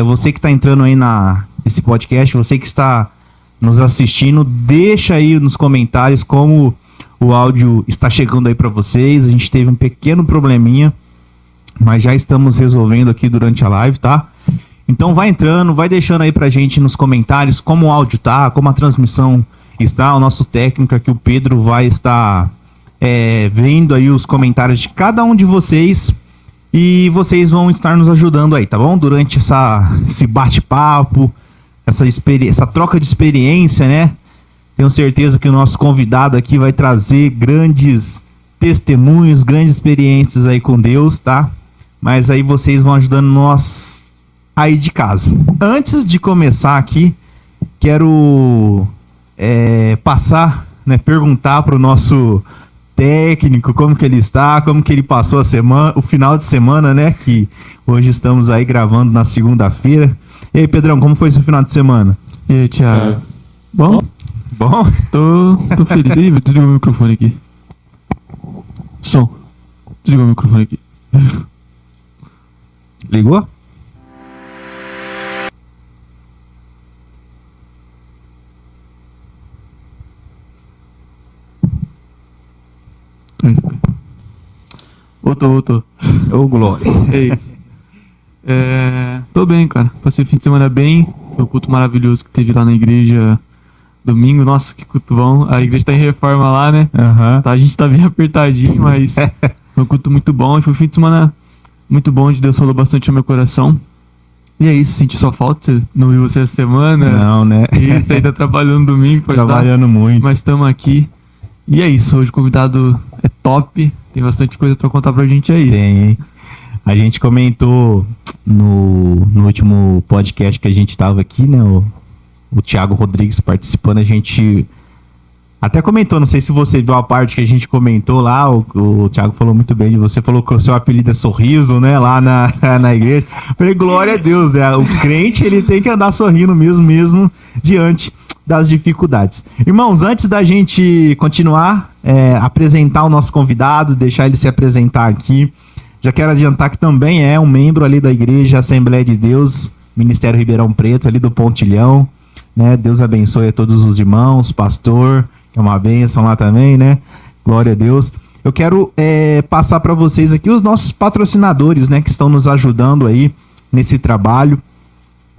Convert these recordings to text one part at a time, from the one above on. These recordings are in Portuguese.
Você que está entrando aí nesse podcast, você que está nos assistindo, deixa aí nos comentários como o áudio está chegando aí para vocês. A gente teve um pequeno probleminha, mas já estamos resolvendo aqui durante a live, tá? Então vai entrando, vai deixando aí pra gente nos comentários como o áudio tá, como a transmissão está. O nosso técnico aqui, o Pedro, vai estar vendo aí os comentários de cada um de vocês e vocês vão estar nos ajudando aí, tá bom? Durante esse bate-papo, essa troca de experiência, né? Tenho certeza que o nosso convidado aqui vai trazer grandes testemunhos, grandes experiências aí com Deus, tá? Mas aí vocês vão ajudando nós aí de casa. Antes de começar aqui, quero passar, né, perguntar para o nosso técnico como que ele está, como que ele passou o final de semana, né? Que hoje estamos aí gravando na segunda-feira. E aí, Pedrão, como foi seu final de semana? E aí, Thiago? Bom? Bom? Tô feliz. Ih, desligou o microfone aqui. Som. Desligou o microfone aqui. Ligou? Voltou. Ô, glória. É isso. Tô bem, cara. Passei o fim de semana bem. Foi um culto maravilhoso que teve lá na igreja domingo. Nossa, que culto bom. A igreja tá em reforma lá, né? Uhum. Tá, a gente tá bem apertadinho, mas foi um culto muito bom. E foi um fim de semana muito bom, onde Deus falou bastante ao meu coração. E é isso, senti sua falta. Não vi você essa semana. Não, né? Isso, ainda trabalhando domingo. Trabalhando muito. Mas estamos aqui. E é isso, hoje o convidado é top. Tem bastante coisa pra contar pra gente aí. Tem, hein? A gente comentou no último podcast que a gente tava aqui, né? O Thiago Rodrigues participando, a gente até comentou, não sei se você viu a parte que a gente comentou lá, o Thiago falou muito bem de você, falou que o seu apelido é Sorriso, né? Lá na igreja. Eu falei, glória a Deus, né? O crente, ele tem que andar sorrindo mesmo diante das dificuldades. Irmãos, antes da gente continuar, apresentar o nosso convidado, deixar ele se apresentar aqui, já quero adiantar que também é um membro ali da Igreja Assembleia de Deus, Ministério Ribeirão Preto, ali do Pontilhão, né? Deus abençoe a todos os irmãos, pastor, que é uma bênção lá também, né? Glória a Deus. Eu quero passar para vocês aqui os nossos patrocinadores, né? Que estão nos ajudando aí nesse trabalho.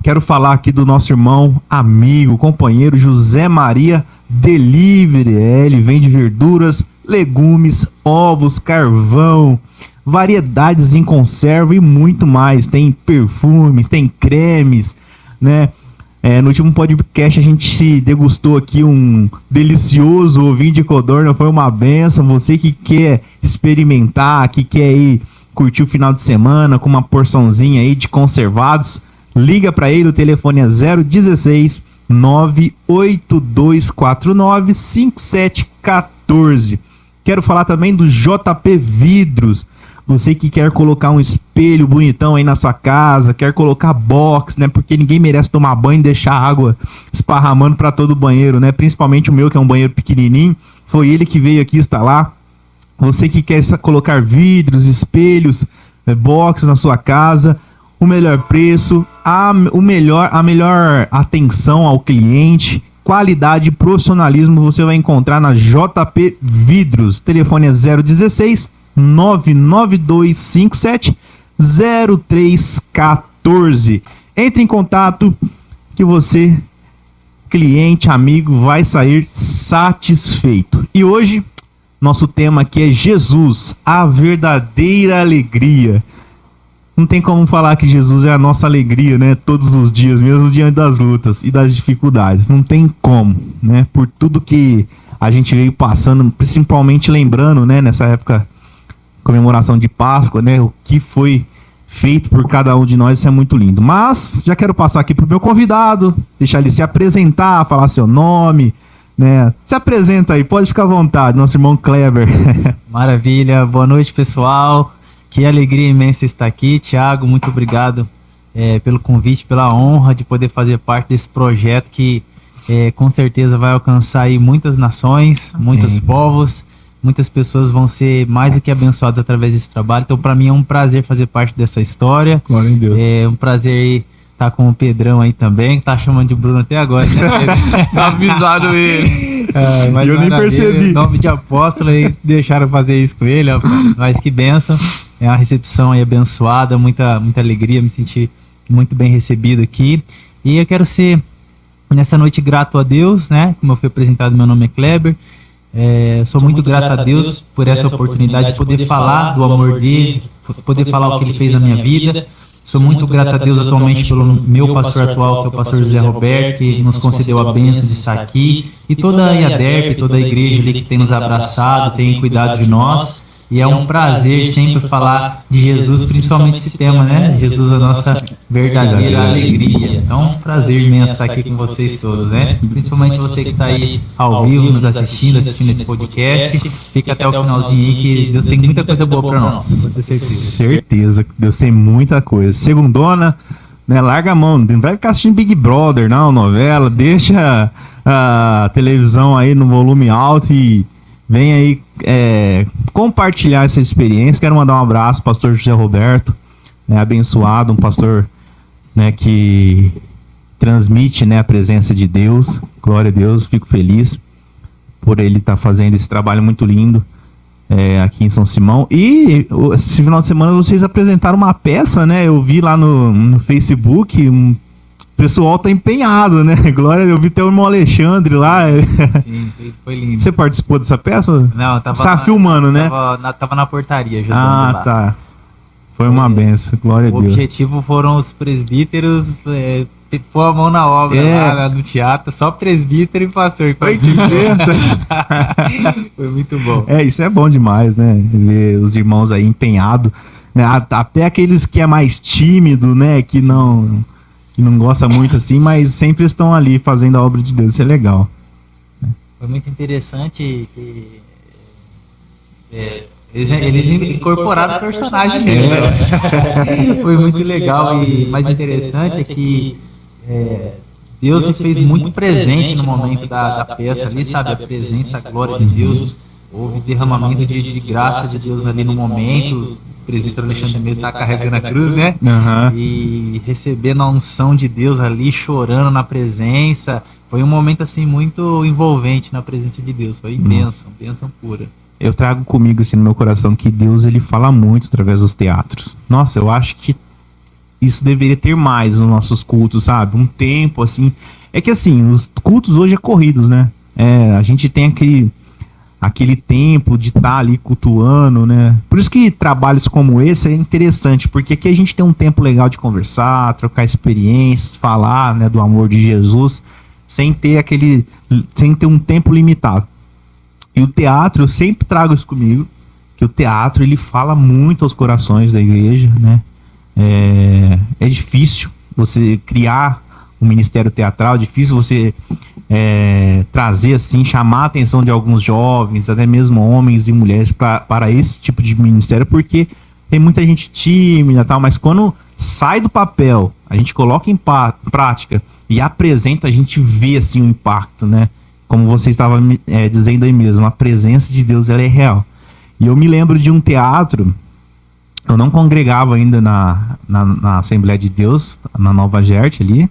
Quero falar aqui do nosso irmão, amigo, companheiro José Maria Delivery. Ele vende verduras, legumes, ovos, carvão, variedades em conserva e muito mais. Tem perfumes, tem cremes, né? No último podcast a gente se degustou aqui um delicioso ovinho de codorna, foi uma benção. Você que quer experimentar, que quer ir curtir o final de semana com uma porçãozinha aí de conservados, liga para ele, o telefone é 016 98249 5714. Quero falar também do JP Vidros. Você que quer colocar um espelho bonitão aí na sua casa, quer colocar box, né? Porque ninguém merece tomar banho e deixar água esparramando para todo o banheiro, né? Principalmente o meu, que é um banheiro pequenininho. Foi ele que veio aqui instalar. Você que quer colocar vidros, espelhos, box na sua casa, o melhor preço, a melhor atenção ao cliente, qualidade e profissionalismo você vai encontrar na JP Vidros. Telefone é 016 99257 0314. Entre em contato que você, cliente, amigo, vai sair satisfeito. E hoje, nosso tema aqui é Jesus, a verdadeira alegria. Não tem como falar que Jesus é a nossa alegria, né? Todos os dias, mesmo diante das lutas e das dificuldades. Não tem como, né? Por tudo que a gente veio passando, principalmente lembrando, né? Nessa época, comemoração de Páscoa, né? O que foi feito por cada um de nós, isso é muito lindo. Mas já quero passar aqui pro meu convidado, deixar ele se apresentar, falar seu nome, né? Se apresenta aí, pode ficar à vontade, nosso irmão Kleber. Maravilha, boa noite, pessoal. Que alegria imensa estar aqui. Thiago, muito obrigado pelo convite, pela honra de poder fazer parte desse projeto que com certeza vai alcançar aí muitas nações, muitos povos, muitas pessoas vão ser mais do que abençoadas através desse trabalho. Então, para mim é um prazer fazer parte dessa história. Glória a Deus. É um prazer tá com o Pedrão aí também, que tá chamando de Bruno até agora, né, Pedro? Avisaram ele. Mas Eu nem percebi. Em nome de apóstolo aí, deixaram fazer isso com ele, ó. Mas que bênção. É uma recepção aí abençoada, muita alegria, me senti muito bem recebido aqui. E eu quero ser, nessa noite, grato a Deus, né? Como eu fui apresentado, meu nome é Kleber. Sou muito grato a Deus por essa oportunidade de poder falar do amor dele, poder falar o que ele fez na minha vida. Sou muito grato a Deus atualmente pelo meu pastor atual, que é o pastor José Roberto, que nos concedeu a bênção de estar aqui, e toda a IADERP, toda a igreja ali que tem nos abraçado, tem cuidado de nós. E é um prazer sempre falar de Jesus, principalmente esse tema, né? Jesus, a nossa verdadeira alegria. É um prazer imenso estar aqui com vocês todos, né? Principalmente você que está aí ao vivo nos assistindo esse podcast. Fica até o finalzinho aí que Deus tem muita coisa boa para nós. Vou ter certeza. Certeza que Deus tem muita coisa. Segundona, né? Larga a mão, não vai ficar assistindo Big Brother, não, novela. Deixa a televisão aí no volume alto e vem aí compartilhar essa experiência. Quero mandar um abraço para o pastor José Roberto, né, abençoado, um pastor, né, que transmite, né, a presença de Deus. Glória a Deus, fico feliz por ele estar fazendo esse trabalho muito lindo aqui em São Simão. E esse final de semana vocês apresentaram uma peça, né? Eu vi lá no Facebook, o pessoal tá empenhado, né? Glória, eu vi até o irmão Alexandre lá. Sim, foi lindo. Você participou dessa peça? Não, eu tava. Você tava filmando, né? Tava na portaria ajudando lá. Tá. Foi uma benção, glória a O Deus. objetivo foram os presbíteros pôr a mão na obra lá no teatro, só presbítero e pastor. Foi que benção. Foi muito bom. Isso é bom demais, né? Ver os irmãos aí empenhados, né? Até aqueles que é mais tímido, né? Que não gosta muito assim, mas sempre estão ali fazendo a obra de Deus. Isso é legal. Foi muito interessante que eles incorporaram o personagem dele. Foi muito legal e mais interessante é que Deus se fez muito presente no momento da peça ali, sabe? A presença, a glória de Deus. Houve derramamento de graça de Deus ali no momento. O presbítero Alexandre mesmo está carregando a cruz, né? Uhum. E recebendo a unção de Deus ali, chorando na presença. Foi um momento assim muito envolvente na presença de Deus. Foi bênção pura. Eu trago comigo assim no meu coração que Deus ele fala muito através dos teatros. Nossa, eu acho que isso deveria ter mais nos nossos cultos, sabe? Um tempo assim. É que assim, os cultos hoje é corridos, né? A gente tem aquele tempo de estar ali cultuando, né? Por isso que trabalhos como esse é interessante, porque aqui a gente tem um tempo legal de conversar, trocar experiências, falar, né, do amor de Jesus, sem ter um tempo limitado. E o teatro, eu sempre trago isso comigo, que o teatro ele fala muito aos corações da igreja, né? É difícil você criar um ministério teatral, é difícil você trazer assim, chamar a atenção de alguns jovens, até mesmo homens e mulheres para esse tipo de ministério, porque tem muita gente tímida e tal, mas quando sai do papel, a gente coloca em prática e apresenta, a gente vê assim o impacto, né? Como você estava dizendo aí mesmo, a presença de Deus ela é real. E eu me lembro de um teatro, eu não congregava ainda na Assembleia de Deus, na Nova Gerte ali,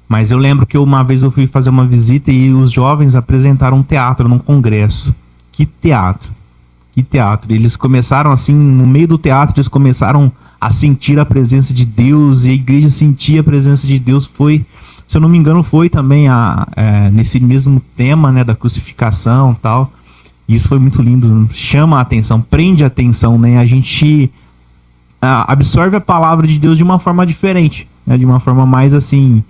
mas eu lembro que uma vez eu fui fazer uma visita e os jovens apresentaram um teatro num congresso. Que teatro! Eles começaram assim, no meio do teatro, eles começaram a sentir a presença de Deus, e a igreja sentia a presença de Deus. Foi, se eu não me engano, foi também nesse mesmo tema, né, da crucificação e tal. E isso foi muito lindo, chama a atenção, prende a atenção, né? A gente absorve a palavra de Deus de uma forma diferente, né? De uma forma mais assim,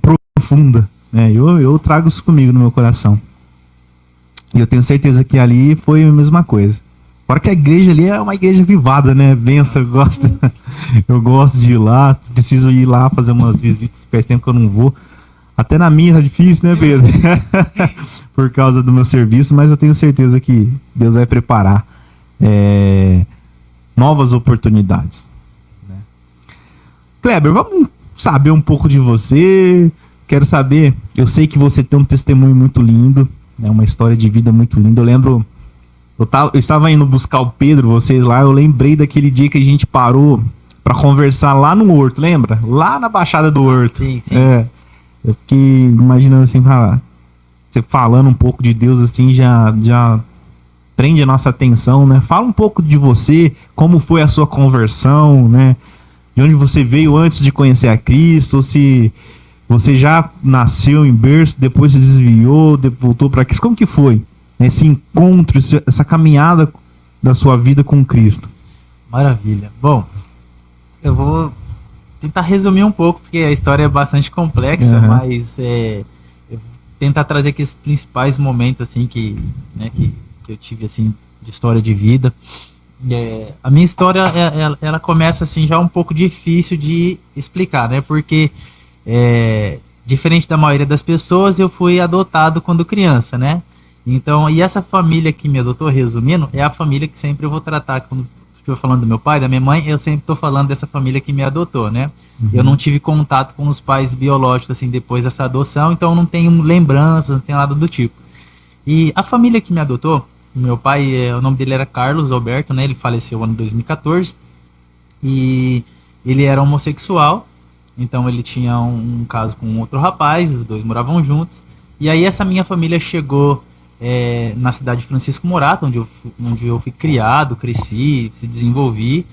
profunda, né? Eu trago isso comigo no meu coração. E eu tenho certeza que ali foi a mesma coisa. Fora que a igreja ali é uma igreja vivada, né? Benção, eu gosto de ir lá, preciso ir lá fazer umas visitas, faz tempo que eu não vou. Até na minha tá difícil, né, Pedro? Por causa do meu serviço, mas eu tenho certeza que Deus vai preparar novas oportunidades. Né? Kleber, vamos saber um pouco de você. Quero saber, eu sei que você tem um testemunho muito lindo, né, uma história de vida muito linda. Eu lembro, eu estava indo buscar o Pedro, vocês lá, eu lembrei daquele dia que a gente parou pra conversar lá no Horto, lembra? Lá na Baixada do Horto. Sim, sim. É. Eu fiquei imaginando assim, você falando um pouco de Deus assim, já prende a nossa atenção, né? Fala um pouco de você, como foi a sua conversão, né? De onde você veio antes de conhecer a Cristo, ou se você já nasceu em berço, depois se desviou, voltou para Cristo. Como que foi esse encontro, essa caminhada da sua vida com Cristo? Maravilha. Bom, eu vou tentar resumir um pouco, porque a história é bastante complexa, Uhum. mas eu vou tentar trazer aqui os principais momentos assim que eu tive assim de história de vida. A minha história ela começa assim já um pouco difícil de explicar, né? Porque diferente da maioria das pessoas, eu fui adotado quando criança, né? Então, e essa família que me adotou, resumindo, é a família que sempre eu vou tratar. Quando estou falando do meu pai, da minha mãe, eu sempre estou falando dessa família que me adotou, né? Uhum. Eu não tive contato com os pais biológicos assim depois dessa adoção, então não tenho lembranças, não tenho nada do tipo. E a família que me adotou, meu pai, o nome dele era Carlos Alberto, né? Ele faleceu no ano 2014 e ele era homossexual, então ele tinha um caso com outro rapaz, os dois moravam juntos. E aí essa minha família chegou na cidade de Francisco Morato, onde eu fui criado, cresci, se desenvolvi.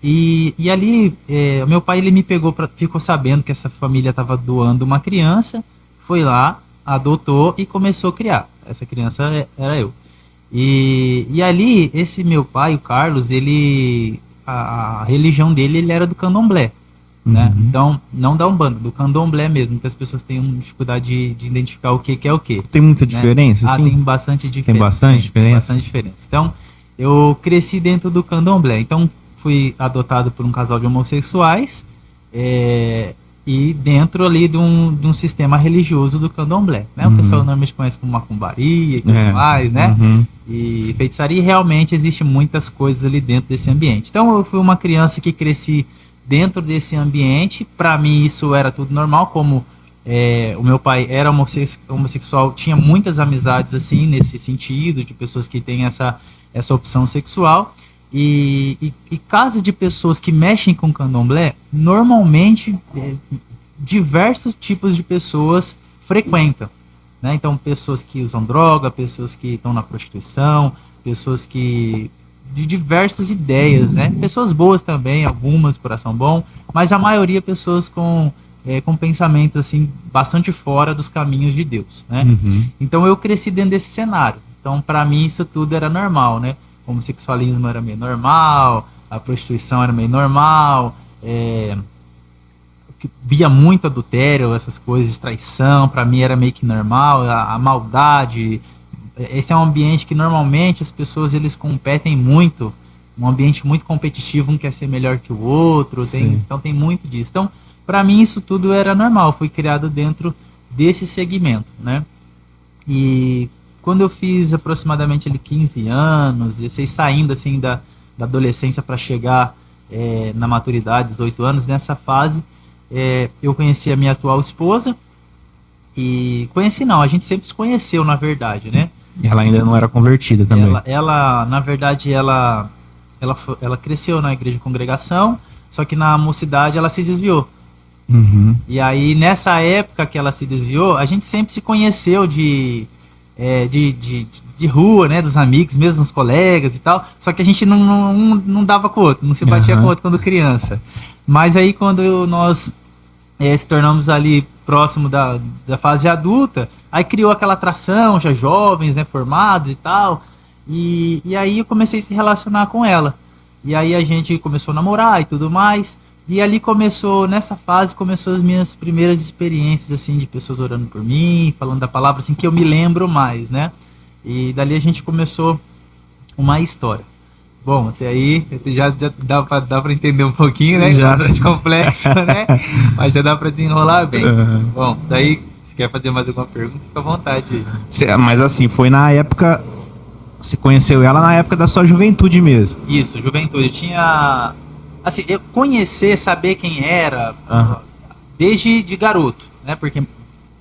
E ali, meu pai ele me pegou, ficou sabendo que essa família estava doando uma criança, foi lá, adotou e começou a criar. Essa criança era eu. E ali, esse meu pai, o Carlos, a religião dele, ele era do candomblé. Né? Uhum. Então, não da Umbanda, do candomblé mesmo, que as pessoas têm dificuldade de identificar o que é o que. Tem muita Né? diferença, assim? Tem bastante diferença. Tem bastante diferença? Tem bastante diferença. Então, eu cresci dentro do candomblé. Então, fui adotado por um casal de homossexuais e dentro ali de um sistema religioso do candomblé. Né? O pessoal normalmente conhece como macumbaria e tudo mais, né? Uhum. E feitiçaria, e realmente existe muitas coisas ali dentro desse ambiente. Então, eu fui uma criança que cresci dentro desse ambiente. Para mim isso era tudo normal, como o meu pai era homossexual, tinha muitas amizades assim nesse sentido, de pessoas que têm essa opção sexual, e casa de pessoas que mexem com candomblé, normalmente diversos tipos de pessoas frequentam, né? Então pessoas que usam droga, pessoas que estão na prostituição, pessoas que de diversas ideias, né? Pessoas boas também, algumas, coração bom, mas a maioria pessoas com pensamentos assim bastante fora dos caminhos de Deus, né? Uhum. Então eu cresci dentro desse cenário. Então para mim isso tudo era normal, né? O homossexualismo era meio normal, a prostituição era meio normal, via muito adultério, essas coisas, traição, para mim era meio que normal, a maldade. Esse é um ambiente que normalmente as pessoas eles competem muito, um ambiente muito competitivo, um quer ser melhor que o outro, então tem muito disso. Então, para mim isso tudo era normal, fui criado dentro desse segmento, né? E quando eu fiz aproximadamente ali 15 anos, 16, saindo assim da adolescência para chegar na maturidade, 18 anos, nessa fase, eu conheci a minha atual esposa, e conheci não, a gente sempre se conheceu na verdade, né? Ela ainda não era convertida também. Ela na verdade, ela cresceu na igreja de congregação, só que na mocidade ela se desviou. Uhum. E aí, nessa época que ela se desviou, a gente sempre se conheceu de rua, né, dos amigos, mesmo os colegas e tal, só que a gente não dava com o outro, não se batia com o outro quando criança. Mas aí, quando nós se tornamos ali próximo da fase adulta, aí criou aquela atração, já jovens, né, formados e tal, e aí eu comecei a se relacionar com ela. E aí a gente começou a namorar e tudo mais, e ali nessa fase começou as minhas primeiras experiências, assim, de pessoas orando por mim, falando da palavra, assim, que eu me lembro mais, né? E dali a gente começou uma história. Bom, até aí já dá pra entender um pouquinho, né? Já bastante complexo, né? Mas já dá pra desenrolar bem. Uhum. Bom, daí, se quer fazer mais alguma pergunta, fica à vontade. Mas assim, foi na época... Você conheceu ela na época da sua juventude mesmo? Isso, juventude. Eu tinha... Assim, eu conhecer, saber quem era, desde de garoto, né? Porque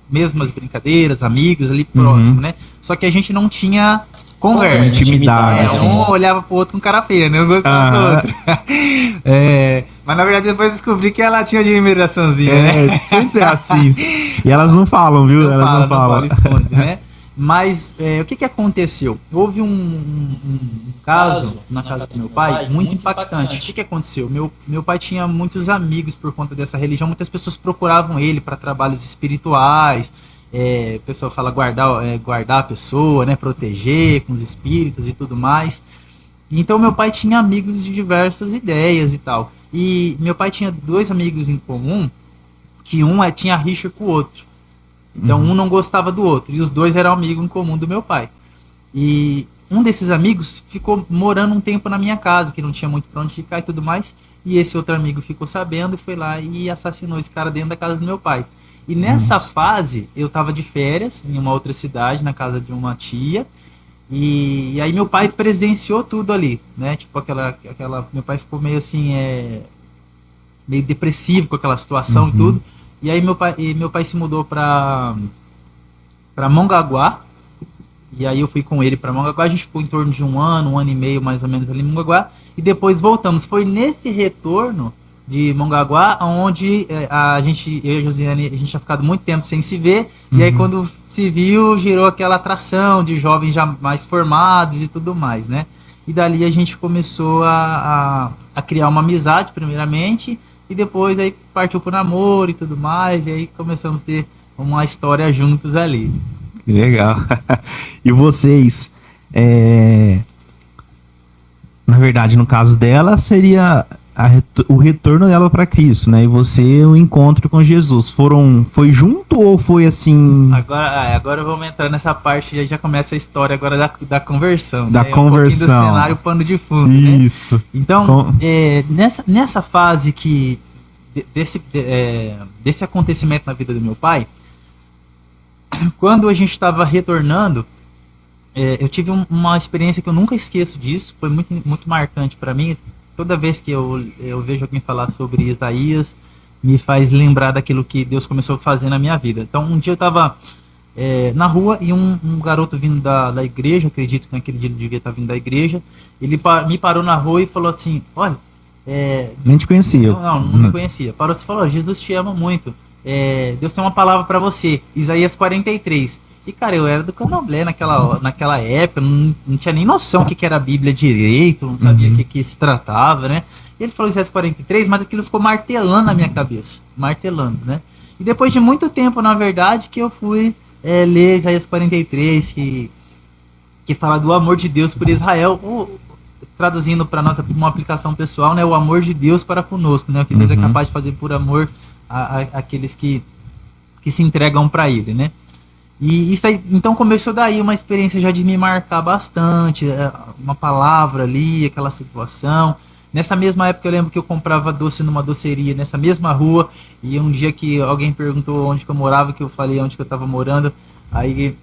mesmo as brincadeiras, amigos ali próximo, né? Só que a gente não tinha conversa. Intimidade, assim. Um olhava pro outro com cara feia, né? Eu gostava do outro. Mas na verdade depois descobri que ela tinha de admiraçãozinha, né? Sempre é assim. E elas não falam, viu? Não Elas fala, não falam. esconde, né? Mas o que aconteceu? Houve um caso na casa do meu pai muito impactante. O que aconteceu? Meu pai tinha muitos amigos por conta dessa religião. Muitas pessoas procuravam ele para trabalhos espirituais. O pessoal fala guardar a pessoa, né? Proteger com os espíritos e tudo mais. Então meu pai tinha amigos de diversas ideias e tal. E meu pai tinha 2 amigos em comum, que um tinha rixa com o outro. Então um não gostava do outro, e os 2 eram amigos em comum do meu pai. E um desses amigos ficou morando um tempo na minha casa, que não tinha muito pra onde ficar e tudo mais, e esse outro amigo ficou sabendo e foi lá e assassinou esse cara dentro da casa do meu pai. E nessa fase, eu tava de férias em uma outra cidade, na casa de uma tia, e aí meu pai presenciou tudo ali, né? Tipo meu pai ficou meio assim, meio depressivo com aquela situação e tudo. E aí meu pai se mudou para Mongaguá. E aí eu fui com ele para Mongaguá. A gente ficou em torno de um ano e meio mais ou menos ali em Mongaguá. E depois voltamos. Foi nesse retorno de Mongaguá onde eu e a Josiane, a gente tinha ficado muito tempo sem se ver. E aí quando se viu, girou aquela atração de jovens já mais formados e tudo mais, né? E dali a gente começou a criar uma amizade primeiramente. E depois aí partiu pro namoro e tudo mais, e aí começamos a ter uma história juntos ali. Que legal. E vocês, na verdade, no caso dela, seria o retorno dela para Cristo, né? E você, o encontro com Jesus. Foi junto ou foi assim? Agora vamos entrar nessa parte, e aí já começa a história agora da conversão. Da conversão. Um pouquinho do cenário, pano de fundo. Isso. Né? Então, nessa fase desse acontecimento na vida do meu pai, quando a gente estava retornando, eu tive uma experiência que eu nunca esqueço disso, foi muito, muito marcante para mim. Toda vez que eu vejo alguém falar sobre Isaías, me faz lembrar daquilo que Deus começou a fazer na minha vida. Então, um dia eu estava na rua e um garoto vindo da igreja, acredito que naquele dia ele devia estar vindo da igreja, ele me parou na rua e falou assim: olha, nem te conhecia. Não me conhecia. Parou e falou: Jesus te ama muito. Deus tem uma palavra para você. Isaías 43. E, cara, eu era do Candomblé naquela época, não tinha nem noção o que era a Bíblia direito, não sabia o que se tratava, né? E ele falou Isaías 43, mas aquilo ficou martelando na minha cabeça. Martelando, né? E depois de muito tempo, na verdade, que eu fui ler Isaías 43, que fala do amor de Deus por Israel, traduzindo para nós uma aplicação pessoal, né? O amor de Deus para conosco, né? O que Deus é capaz de fazer por amor àqueles que se entregam para Ele, né? E isso aí, então começou daí uma experiência já de me marcar bastante, uma palavra ali, aquela situação. Nessa mesma época eu lembro que eu comprava doce numa doceria, nessa mesma rua, e um dia que alguém perguntou onde que eu morava, que eu falei onde que eu estava morando, aí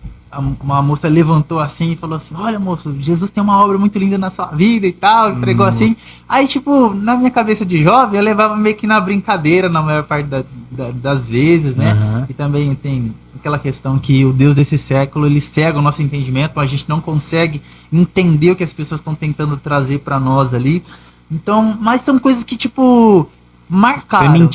uma moça levantou assim e falou assim: olha, moço, Jesus tem uma obra muito linda na sua vida e tal, e pregou assim. Aí, tipo, na minha cabeça de jovem, eu levava meio que na brincadeira na maior parte das vezes, né? E também tem aquela questão que o Deus desse século, ele cega o nosso entendimento, a gente não consegue entender o que as pessoas estão tentando trazer para nós ali. Então, mas são coisas que, tipo, marcaram,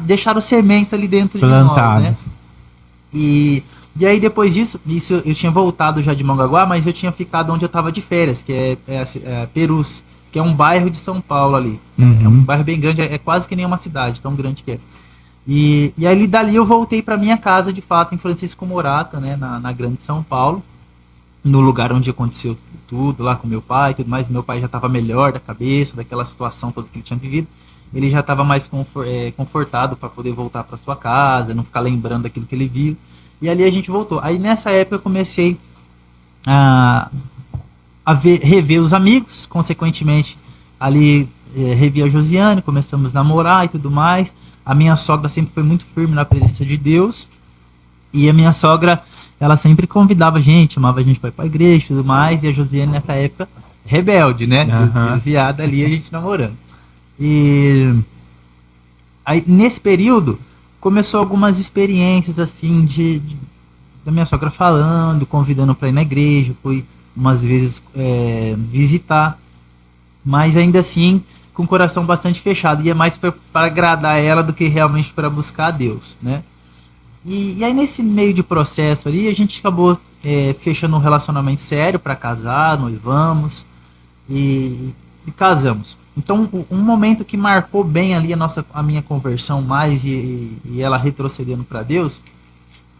deixaram sementes ali dentro plantadas de nós, né? E aí depois disso, eu tinha voltado já de Mongaguá, mas eu tinha ficado onde eu estava de férias, que é Perus, que é um bairro de São Paulo ali. É um bairro bem grande, é quase que nem uma cidade, tão grande que é. E aí dali eu voltei para minha casa, de fato, em Francisco Murata, né, na Grande São Paulo, no lugar onde aconteceu tudo, lá com meu pai e tudo mais. Meu pai já estava melhor da cabeça, daquela situação toda que ele tinha vivido. Ele já estava mais confortado para poder voltar para sua casa, não ficar lembrando daquilo que ele viu. E ali a gente voltou. Aí nessa época eu comecei a rever os amigos, consequentemente ali revi a Josiane, começamos a namorar e tudo mais. A minha sogra sempre foi muito firme na presença de Deus, e a minha sogra, ela sempre convidava a gente, chamava a gente para ir para a igreja e tudo mais, e a Josiane nessa época rebelde, né? Desviada ali, a gente namorando. E aí nesse período começou algumas experiências assim da minha sogra falando, convidando para ir na igreja. Fui umas vezes visitar, mas ainda assim com o coração bastante fechado, e é mais para agradar ela do que realmente para buscar a Deus, né? E aí nesse meio de processo ali, a gente acabou fechando um relacionamento sério para casar, noivamos e casamos. Então um momento que marcou bem ali a minha conversão mais e ela retrocedendo para Deus,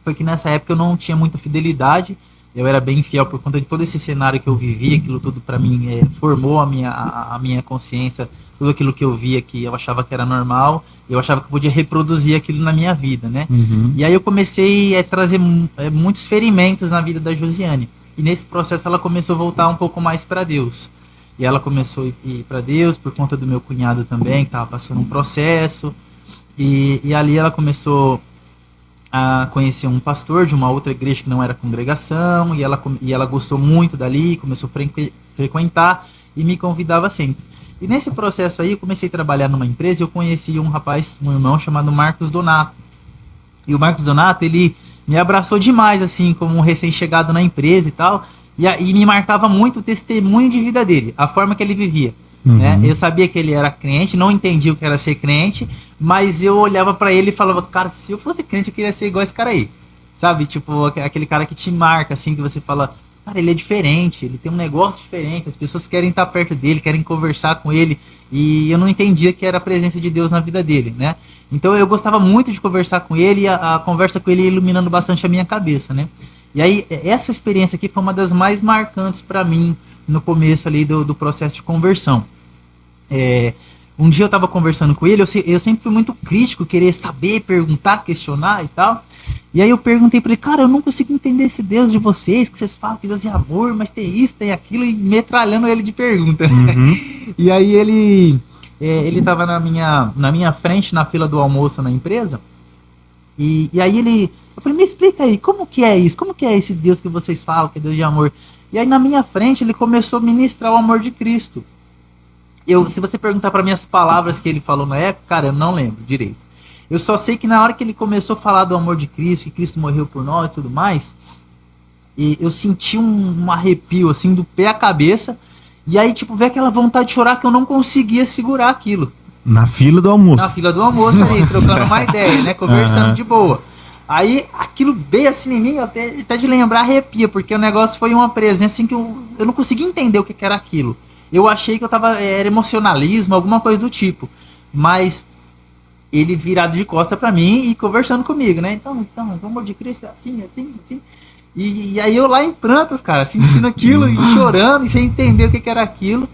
foi que nessa época eu não tinha muita fidelidade, eu era bem infiel por conta de todo esse cenário que eu vivi, aquilo tudo para mim formou a minha consciência, tudo aquilo que eu via que eu achava que era normal, eu achava que eu podia reproduzir aquilo na minha vida, né? Uhum. E aí eu comecei a trazer muitos ferimentos na vida da Josiane, e nesse processo ela começou a voltar um pouco mais para Deus. E ela começou a ir para Deus por conta do meu cunhado também, que estava passando um processo, e ali ela começou a conhecer um pastor de uma outra igreja que não era congregação, e ela gostou muito dali, começou a frequentar e me convidava sempre. E nesse processo aí eu comecei a trabalhar numa empresa e eu conheci um irmão chamado Marcos Donato. E o Marcos Donato, ele me abraçou demais, assim, como um recém-chegado na empresa e tal, e me marcava muito o testemunho de vida dele, a forma que ele vivia. Né? Eu sabia que ele era crente, não entendia o que era ser crente, mas eu olhava pra ele e falava, cara, se eu fosse crente eu queria ser igual esse cara aí, sabe, tipo, aquele cara que te marca, assim, que você fala, cara, ele é diferente, ele tem um negócio diferente, as pessoas querem estar perto dele, querem conversar com ele, e eu não entendia que era a presença de Deus na vida dele, né, então eu gostava muito de conversar com ele, e a conversa com ele ia iluminando bastante a minha cabeça, né, e aí essa experiência aqui foi uma das mais marcantes pra mim, no começo ali do processo de conversão. Um dia eu estava conversando com ele, eu sempre fui muito crítico, querer saber, perguntar, questionar e tal. E aí eu perguntei para ele, cara, eu não consigo entender esse Deus de vocês, que vocês falam que Deus é amor, mas tem isso, tem aquilo, e metralhando ele de pergunta. Uhum. E aí ele estava na minha frente, na fila do almoço na empresa, e aí eu falei, me explica aí, como que é isso? Como que é esse Deus que vocês falam, que é Deus de amor? E aí na minha frente ele começou a ministrar o amor de Cristo. Se você perguntar para mim as palavras que ele falou na época, cara, eu não lembro direito. Eu só sei que na hora que ele começou a falar do amor de Cristo, que Cristo morreu por nós e tudo mais, e eu senti um arrepio, assim, do pé à cabeça, e aí, tipo, veio aquela vontade de chorar que eu não conseguia segurar aquilo. Na fila do almoço. Na fila do almoço ali, trocando uma ideia, né, conversando de boa. Aí, aquilo veio assim em mim, até de lembrar arrepia, porque o negócio foi uma presença, assim, que eu não conseguia entender o que era aquilo. Eu achei que era emocionalismo, alguma coisa do tipo. Mas ele virado de costa pra mim e conversando comigo, né? Então, o amor de Cristo é assim. E aí eu lá em prantos, cara, sentindo aquilo e chorando e sem entender o que era aquilo.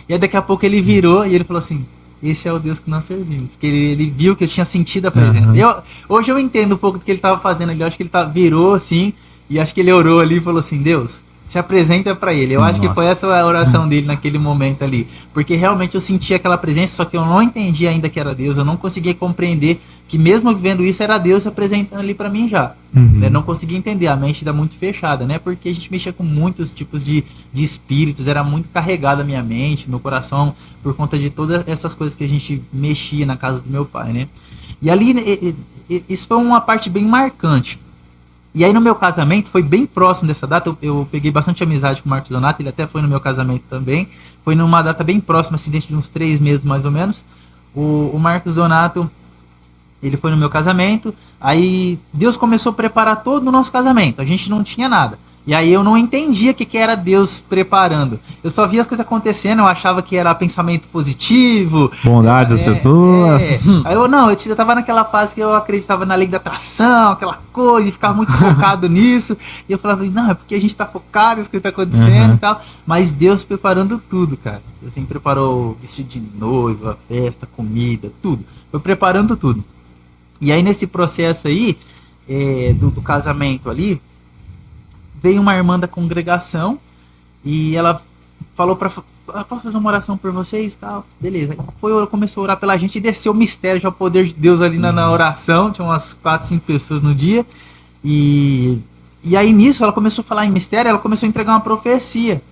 E aí daqui a pouco ele virou e ele falou assim, esse é o Deus que nós servimos. Porque ele viu que eu tinha sentido a presença. Hoje eu entendo um pouco do que ele estava fazendo ali. Eu acho que ele virou assim e acho que ele orou ali e falou assim, Deus, se apresenta para ele. Eu acho que foi essa a oração dele naquele momento ali. Porque realmente eu senti aquela presença, só que eu não entendi ainda que era Deus. Eu não conseguia compreender que mesmo vendo isso era Deus se apresentando ali para mim já. Eu não conseguia entender, a mente está muito fechada, né? Porque a gente mexia com muitos tipos de espíritos, era muito carregada a minha mente, meu coração, por conta de todas essas coisas que a gente mexia na casa do meu pai, né? E ali, isso foi uma parte bem marcante. E aí no meu casamento, foi bem próximo dessa data, eu peguei bastante amizade com o Marcos Donato, ele até foi no meu casamento também, foi numa data bem próxima, assim, dentro de uns 3 meses mais ou menos, o Marcos Donato, ele foi no meu casamento, aí Deus começou a preparar todo o nosso casamento, a gente não tinha nada. E aí eu não entendia o que era Deus preparando. Eu só via as coisas acontecendo, eu achava que era pensamento positivo. Bondade das pessoas. Aí eu tava naquela fase que eu acreditava na lei da atração, aquela coisa, e ficava muito focado nisso. E eu falava, não, é porque a gente tá focado nisso que tá acontecendo e tal. Mas Deus preparando tudo, cara. Deus sempre preparou vestido de noiva, festa, comida, tudo. Foi preparando tudo. E aí nesse processo aí, do casamento ali, veio uma irmã da congregação e ela falou posso fazer uma oração por vocês, tal, beleza. Começou a orar pela gente e desceu o mistério, já o poder de Deus ali na oração, tinha umas 4, 5 pessoas no dia, e aí nisso ela começou a falar em mistério, ela começou a entregar uma profecia,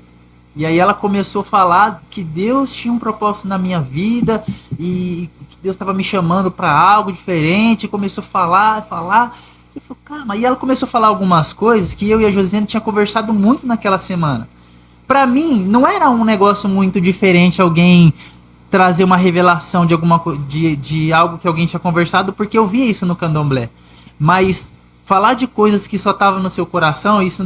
e aí ela começou a falar que Deus tinha um propósito na minha vida, e que Deus estava me chamando para algo diferente, começou a falar, Eu falei, calma. E ela começou a falar algumas coisas que eu e a Josiane tinha conversado muito naquela semana. Pra mim, não era um negócio muito diferente alguém trazer uma revelação de alguma de algo que alguém tinha conversado, porque eu via isso no candomblé. Mas falar de coisas que só estavam no seu coração, isso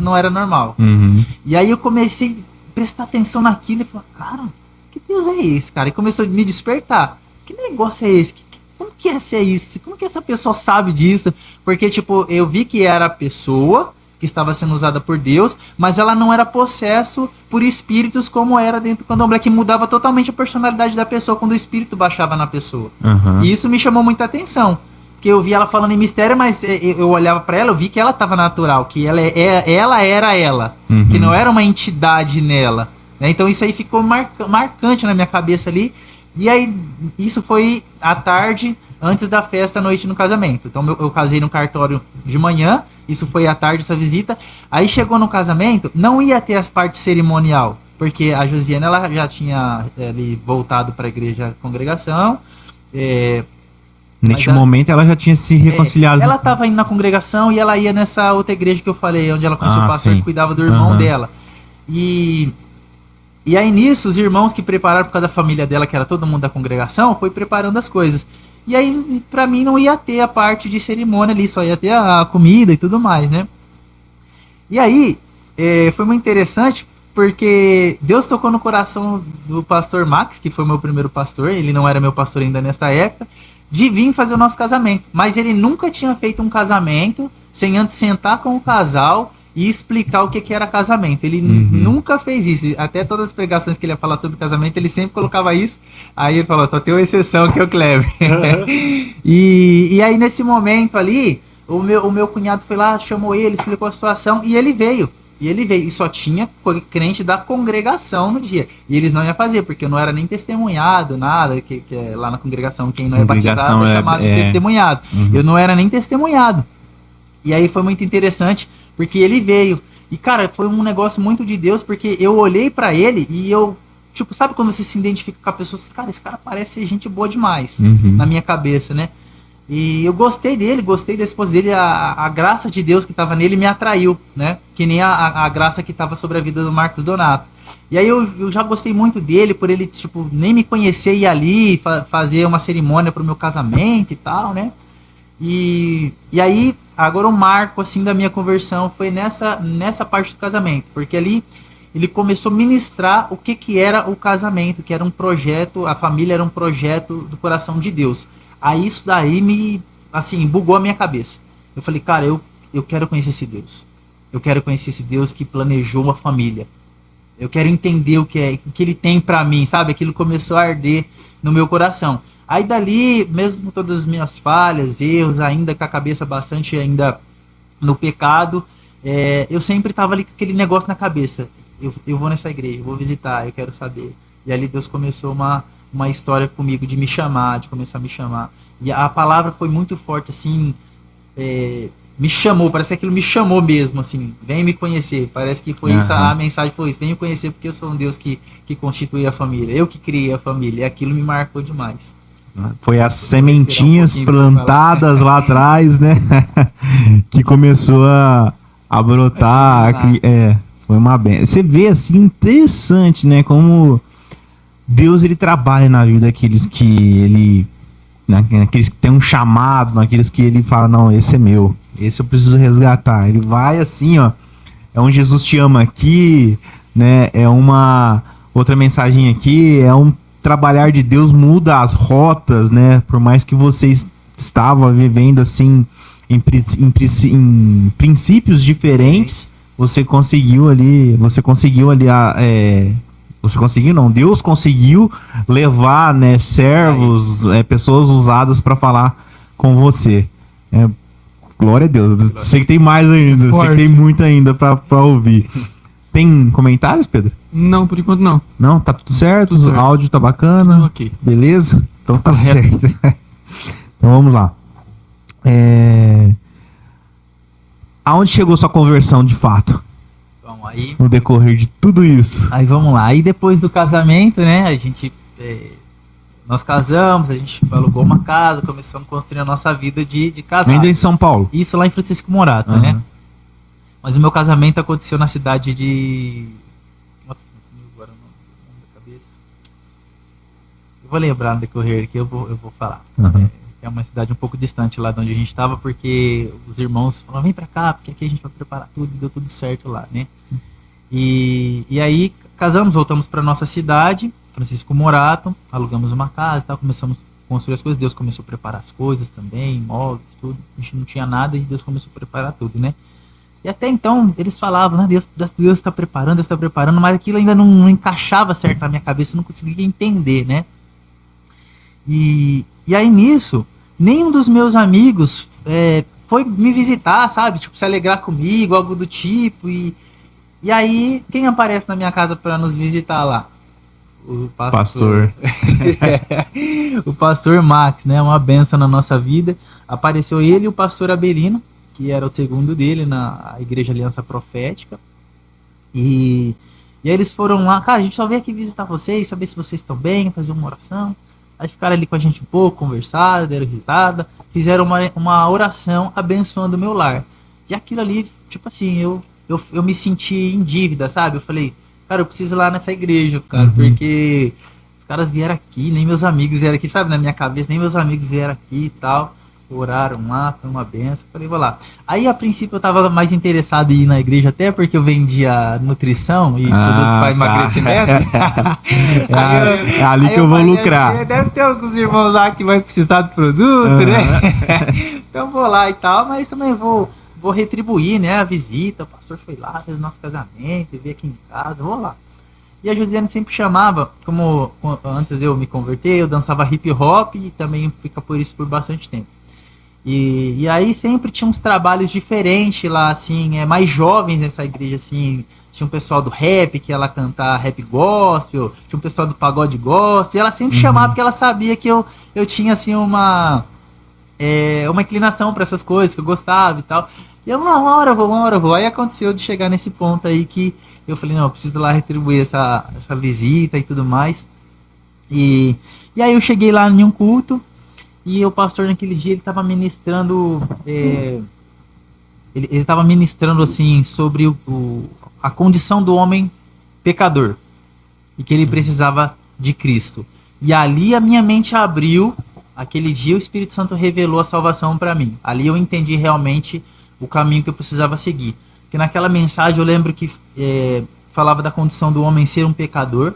não era normal. Uhum. E aí eu comecei a prestar atenção naquilo e falei, cara, que Deus é esse, cara? E começou a me despertar. Que negócio é esse? Como que é ser isso? Como que essa pessoa sabe disso? Porque, tipo, eu vi que era a pessoa que estava sendo usada por Deus, mas ela não era possesso por espíritos como era dentro do candomblé, que mudava totalmente a personalidade da pessoa quando o espírito baixava na pessoa. Uhum. E isso me chamou muita atenção. Porque eu vi ela falando em mistério, mas eu olhava pra ela, eu vi que ela estava natural, que ela era ela, Uhum. que não era uma entidade nela. Né? Então isso aí ficou marcante na minha cabeça ali. E aí, isso foi à tarde, antes da festa, à noite no casamento. Então eu casei no cartório de manhã, isso foi à tarde, essa visita. Aí chegou no casamento, não ia ter as partes cerimonial, porque a Josiane ela já tinha ali voltado para a igreja congregação. Neste momento ela já tinha se reconciliado. Ela estava indo na congregação e ela ia nessa outra igreja que eu falei, onde ela conheceu o pastor sim. que cuidava do irmão Uhum. dela. E aí nisso, os irmãos que prepararam por causa da família dela, que era todo mundo da congregação, foi preparando as coisas. E aí, pra mim, não ia ter a parte de cerimônia ali, só ia ter a comida e tudo mais, né? E aí, foi muito interessante, porque Deus tocou no coração do pastor Max, que foi meu primeiro pastor, ele não era meu pastor ainda nessa época, de vir fazer o nosso casamento. Mas ele nunca tinha feito um casamento sem antes sentar com o casal e explicar o que era casamento. Ele nunca fez isso. Até todas as pregações que ele ia falar sobre casamento, ele sempre colocava isso. Aí ele falou, só tem uma exceção que é o Kleber. E aí nesse momento ali, o meu cunhado foi lá, chamou ele, explicou a situação e ele veio. E só tinha crente da congregação no dia. E eles não iam fazer, porque eu não era nem testemunhado, nada, que lá na congregação, quem não é batizado é chamado de testemunhado. Eu não era nem testemunhado. E aí foi muito interessante, porque ele veio. E, cara, foi um negócio muito de Deus, porque eu olhei pra ele e eu, tipo, sabe quando você se identifica com a pessoa? Cara, esse cara parece ser gente boa demais, na minha cabeça, né? E eu gostei dele, gostei da esposa dele, a graça de Deus que estava nele me atraiu, né? Que nem a graça que estava sobre a vida do Marcos Donato. E aí eu já gostei muito dele, por ele, tipo, nem me conhecer e ir ali fazer uma cerimônia pro meu casamento e tal, né? E aí, agora o marco, assim, da minha conversão foi nessa parte do casamento, porque ali ele começou a ministrar o que era o casamento, que era um projeto, a família era um projeto do coração de Deus. Aí isso daí me, assim, bugou a minha cabeça. Eu falei, cara, eu quero conhecer esse Deus. Eu quero conhecer esse Deus que planejou uma família. Eu quero entender o que ele tem pra mim, sabe? Aquilo começou a arder no meu coração. Aí dali, mesmo com todas as minhas falhas, erros, ainda com a cabeça bastante ainda no pecado, eu sempre tava ali com aquele negócio na cabeça. Eu vou nessa igreja, eu vou visitar, eu quero saber. E ali Deus começou uma história comigo de me chamar, de começar a me chamar. E a palavra foi muito forte, assim, me chamou, parece que aquilo me chamou mesmo, assim, vem me conhecer. Parece que foi isso, a mensagem foi isso, vem me conhecer porque eu sou um Deus que constitui a família, eu que criei a família, e aquilo me marcou demais. Foi as sementinhas plantadas lá atrás, né? Que começou a brotar. Foi uma benção. Você vê assim, interessante, né? Como Deus ele trabalha na vida daqueles que naqueles que tem um chamado, naqueles que ele fala, não, esse é meu, esse eu preciso resgatar. Ele vai assim, ó. É um Jesus te ama aqui, né? É uma outra mensagem aqui, é um trabalhar de Deus muda as rotas, né? Por mais que você estava vivendo assim em princípios diferentes, você conseguiu ali, Deus conseguiu levar, né, servos, pessoas usadas para falar com você. Glória a Deus. Sei que tem mais ainda, sei que tem muito ainda para ouvir. Tem comentários, Pedro? Não, por enquanto não. Não, tá tudo certo, Tudo certo. O áudio tá bacana, Ok. beleza? Então tá Correto. certo. Então vamos lá. Aonde chegou sua conversão de fato? Bom, aí No decorrer de tudo isso. vamos lá. Aí depois do casamento, né, a gente nós casamos, a gente alugou uma casa, começamos a construir a nossa vida de casado. Ainda em São Paulo. Isso lá em Francisco Morato, Uhum. né? Mas o meu casamento aconteceu na cidade de... Nossa, sumiu agora o nome da cabeça. Eu vou lembrar no decorrer aqui, eu vou falar. Uhum. É uma cidade um pouco distante lá de onde a gente estava, porque os irmãos falaram, vem pra cá, porque aqui a gente vai preparar tudo, e deu tudo certo lá, né? E aí casamos, voltamos pra nossa cidade, Francisco Morato, alugamos uma casa e tal, começamos a construir as coisas, Deus começou a preparar as coisas também, móveis, tudo, a gente não tinha nada e Deus começou a preparar tudo, né? E até então eles falavam, né, Deus está preparando, Deus está preparando, mas aquilo ainda não encaixava certo na minha cabeça, eu não conseguia entender, né? E aí nisso, nenhum dos meus amigos foi me visitar, sabe? Tipo, se alegrar comigo, algo do tipo. E aí, quem aparece na minha casa para nos visitar lá? O pastor. O pastor Max, né? Uma benção na nossa vida. Apareceu ele e o pastor Abelino, que era o segundo dele na Igreja Aliança Profética. E aí eles foram lá, cara, a gente só veio aqui visitar vocês, saber se vocês estão bem, fazer uma oração. Aí ficaram ali com a gente um pouco, conversaram, deram risada, fizeram uma oração abençoando o meu lar. E aquilo ali, tipo assim, eu me senti em dívida, sabe? Eu falei, cara, eu preciso ir lá nessa igreja, cara, porque os caras vieram aqui, nem meus amigos vieram aqui, sabe? Na minha cabeça, nem meus amigos vieram aqui e tal. Oraram lá, foi uma benção. Falei, vou lá. Aí, a princípio, eu tava mais interessado em ir na igreja, até porque eu vendia nutrição e produtos para emagrecimento. É ali que eu vou lucrar. Deve ter alguns irmãos lá que vai precisar do produto, né? Então, vou lá e tal, mas também vou retribuir, né, a visita. O pastor foi lá, fez o nosso casamento, veio aqui em casa, vou lá. E a Josiane sempre chamava, como antes de eu me converter, eu dançava hip hop e também fica por isso por bastante tempo. E aí sempre tinha uns trabalhos diferentes lá, assim, mais jovens nessa igreja, assim. Tinha um pessoal do rap que ia lá cantar rap gospel, tinha um pessoal do pagode gospel, e ela sempre chamava porque ela sabia que eu tinha, assim, uma inclinação para essas coisas, que eu gostava e tal. E eu, uma hora eu vou. Aí aconteceu de chegar nesse ponto aí que eu falei, não, eu preciso ir lá retribuir essa visita e tudo mais. E aí eu cheguei lá em um culto, e o pastor naquele dia ele estava ministrando, ele estava ministrando assim sobre a condição do homem pecador e que ele precisava de Cristo. E ali a minha mente abriu. Aquele dia o Espírito Santo revelou a salvação para mim. Ali eu entendi realmente o caminho que eu precisava seguir. Porque naquela mensagem eu lembro que falava da condição do homem ser um pecador,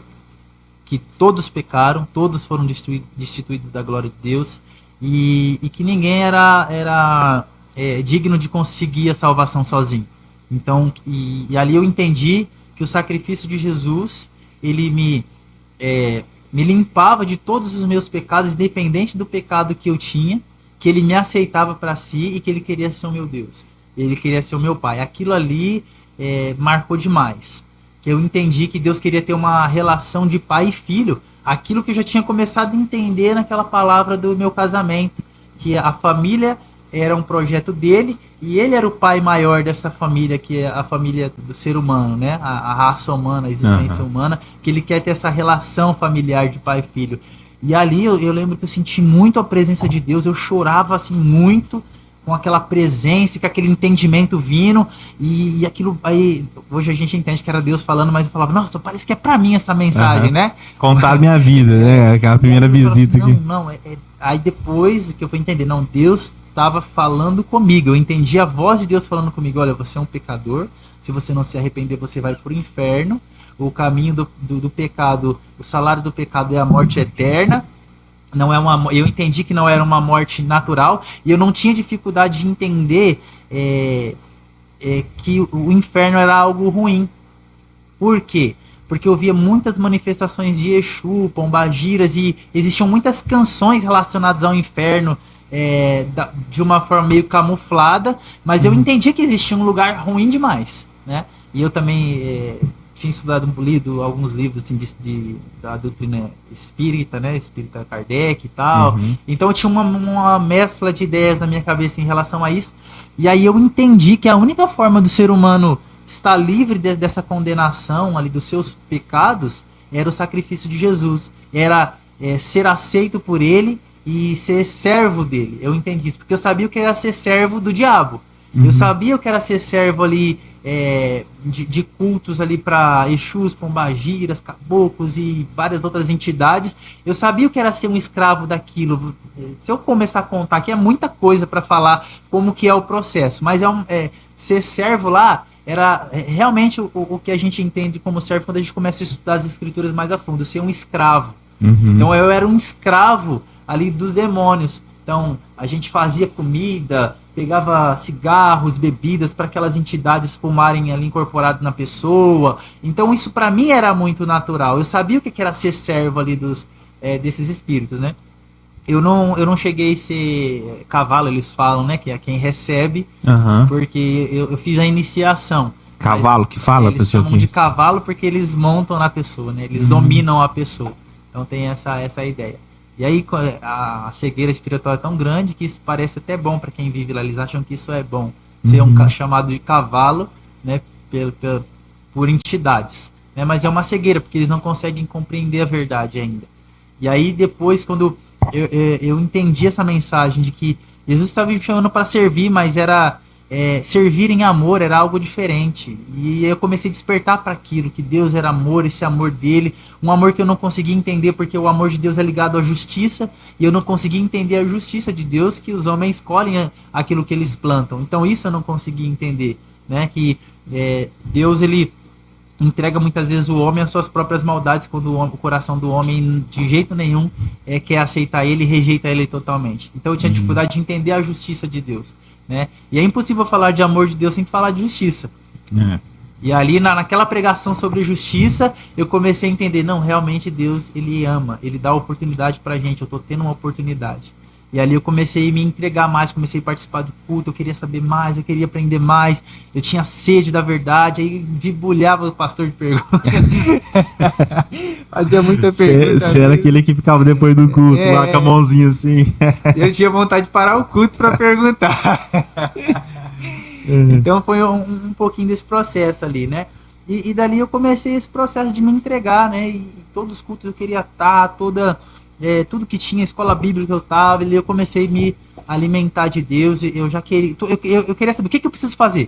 que todos pecaram, todos foram destituídos da glória de Deus, e que ninguém era digno de conseguir a salvação sozinho. Então, e ali eu entendi que o sacrifício de Jesus, ele me limpava de todos os meus pecados, independente do pecado que eu tinha, que ele me aceitava para si e que ele queria ser o meu Deus. Ele queria ser o meu Pai. Aquilo ali marcou demais. Que eu entendi que Deus queria ter uma relação de pai e filho, aquilo que eu já tinha começado a entender naquela palavra do meu casamento, que a família era um projeto dele e ele era o pai maior dessa família, que é a família do ser humano, né? A raça humana, a existência humana, que ele quer ter essa relação familiar de pai e filho. E ali eu lembro que eu senti muito a presença de Deus, eu chorava assim muito com aquela presença, com aquele entendimento vindo, e aquilo aí, hoje a gente entende que era Deus falando, mas eu falava, nossa, parece que é pra mim essa mensagem, né? Contar minha vida, né? Aquela primeira visita aqui. Não, aí depois que eu fui entender, não, Deus estava falando comigo, eu entendi a voz de Deus falando comigo, olha, você é um pecador, se você não se arrepender, você vai pro inferno, o caminho do pecado, o salário do pecado é a morte eterna. Eu entendi que não era uma morte natural, e eu não tinha dificuldade de entender que o inferno era algo ruim. Por quê? Porque eu via muitas manifestações de Exu, pombagiras, e existiam muitas canções relacionadas ao inferno de uma forma meio camuflada, mas eu entendi que existia um lugar ruim demais, né? E eu também tinha lido alguns livros assim, da doutrina espírita, né? Espírita Kardec e tal. Então eu tinha uma mescla de ideias na minha cabeça em relação a isso. E aí eu entendi que a única forma do ser humano estar livre dessa condenação ali dos seus pecados era o sacrifício de Jesus. Era ser aceito por ele e ser servo dele. Eu entendi isso, porque eu sabia o que era ser servo do diabo. Eu sabia o que era ser servo ali de cultos ali para Exus, Pombagiras, caboclos e várias outras entidades. Eu sabia o que era ser um escravo daquilo. Se eu começar a contar aqui, é muita coisa para falar como que é o processo, mas ser servo lá era realmente o que a gente entende como servo quando a gente começa a estudar as escrituras mais a fundo, ser um escravo. Então eu era um escravo ali dos demônios. Então a gente fazia comida, pegava cigarros, bebidas para aquelas entidades fumarem ali incorporado na pessoa. Então isso para mim era muito natural. Eu sabia o que era ser servo ali desses espíritos, né? Eu não cheguei a ser cavalo, eles falam, né? Que é quem recebe, porque eu fiz a iniciação. Cavalo que fala? Eles chamam de cavalo porque eles montam na pessoa, né? Eles dominam a pessoa. Então tem essa ideia. E aí a cegueira espiritual é tão grande que isso parece até bom para quem vive lá. Eles acham que isso é bom. Ser chamado de cavalo, né? Por entidades. Né? Mas é uma cegueira, porque eles não conseguem compreender a verdade ainda. E aí depois, quando eu entendi essa mensagem de que Jesus estava me chamando para servir, mas era servir em amor, era algo diferente. E eu comecei a despertar para aquilo, que Deus era amor, esse amor dele, um amor que eu não conseguia entender, porque o amor de Deus é ligado à justiça, e eu não conseguia entender a justiça de Deus, que os homens colhem aquilo que eles plantam. Então isso eu não conseguia entender, né? Que Deus, ele entrega muitas vezes o homem às suas próprias maldades, quando o coração do homem de jeito nenhum quer aceitar ele e rejeita ele totalmente. Então eu tinha dificuldade de entender a justiça de Deus, né? E é impossível falar de amor de Deus sem falar de justiça. E ali naquela pregação sobre justiça, eu comecei a entender, não, realmente Deus, ele ama, ele dá oportunidade pra gente, eu tô tendo uma oportunidade. E ali eu comecei a me entregar mais, comecei a participar do culto, eu queria saber mais, eu queria aprender mais, eu tinha sede da verdade, aí debulhava o pastor de perguntas. Fazia muita pergunta. Você era aquele que ficava depois do culto, lá com a mãozinha assim. Eu tinha vontade de parar o culto para perguntar. Então foi um pouquinho desse processo ali, né? E dali eu comecei esse processo de me entregar, né? E todos os cultos eu queria estar, tudo que tinha, escola bíblica que eu estava, eu comecei a me alimentar de Deus. Eu já queria, eu queria saber o que eu preciso fazer,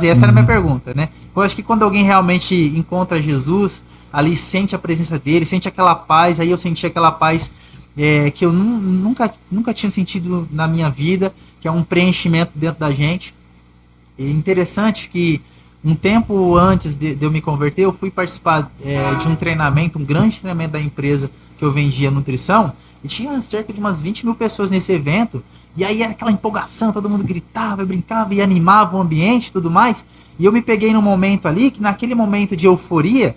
essa era a minha pergunta, né? Eu acho que quando alguém realmente encontra Jesus, ali sente a presença dele, sente aquela paz, aí eu senti aquela paz que eu nunca tinha sentido na minha vida, que é um preenchimento dentro da gente. E interessante que um tempo antes de eu me converter, eu fui participar de um treinamento, um grande treinamento da empresa que eu vendia nutrição, e tinha cerca de umas 20 mil pessoas nesse evento, e aí era aquela empolgação, todo mundo gritava, brincava e animava o ambiente e tudo mais, e eu me peguei num momento ali, que naquele momento de euforia,